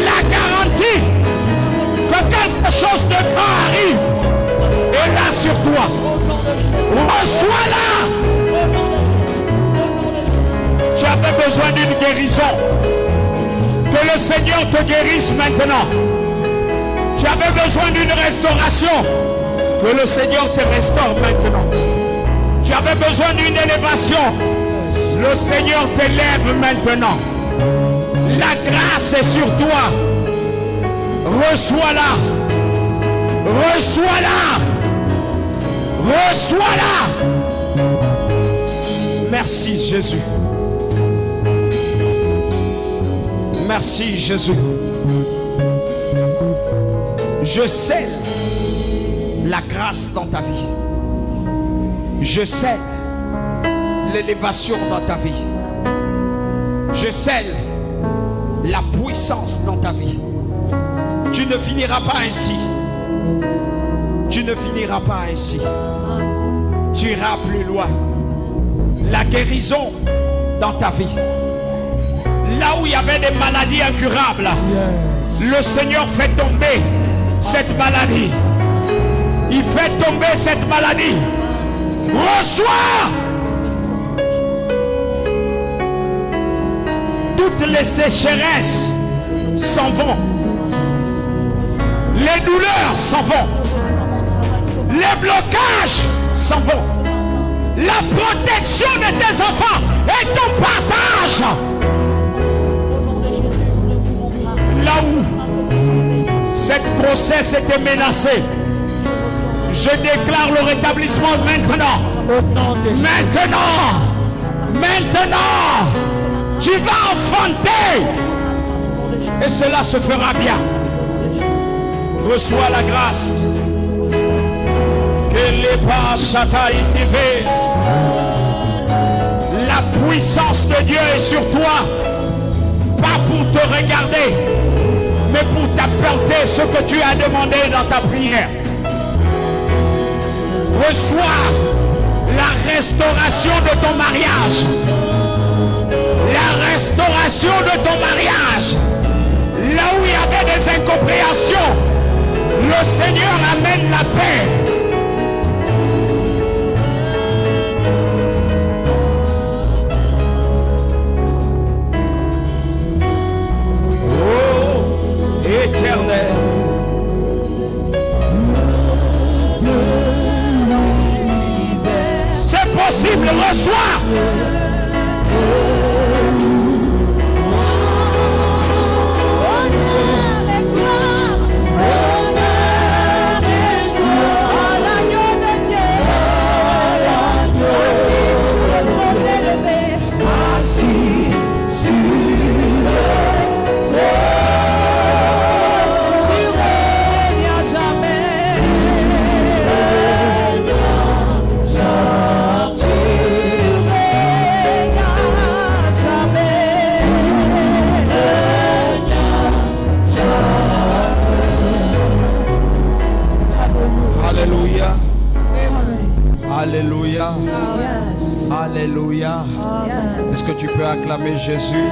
La garantie que quelque chose de grand arrive est là sur toi. Reçois-la. Tu avais besoin d'une guérison. Que le le Seigneur te guérisse maintenant. Tu avais besoin d'une restauration. Que le Seigneur te restaure maintenant. Tu avais besoin d'une élévation. Le Seigneur t'élève maintenant. La grâce est sur toi. Reçois-la. Reçois-la. Reçois-la. Merci Jésus. Merci Jésus. Je scelle la grâce dans ta vie. Je scelle l'élévation dans ta vie. Je scelle la puissance dans ta vie. Tu ne finiras pas ainsi. Tu ne finiras pas ainsi. Tu iras plus loin. La guérison dans ta vie. Là où il y avait des maladies incurables, le Seigneur fait tomber cette maladie. Il fait tomber cette maladie. Reçois. Toutes les sécheresses s'en vont. Les douleurs s'en vont. Les blocages s'en vont. La protection de tes enfants est ton partage. Là où cette grossesse était menacée, je déclare le rétablissement maintenant. Maintenant, tu vas enfanter et cela se fera bien. Reçois la grâce. Que les pas la puissance de Dieu est sur toi, pas pour te regarder, mais pour t'apporter ce que tu as demandé dans ta prière. Reçois la restauration de ton mariage. La restauration de ton mariage. Là où il y avait des incompréhensions, le Seigneur amène la paix. Oh, éternel. C'est possible, reçois. Alléluia. Alléluia. Est-ce que tu peux acclamer Jésus?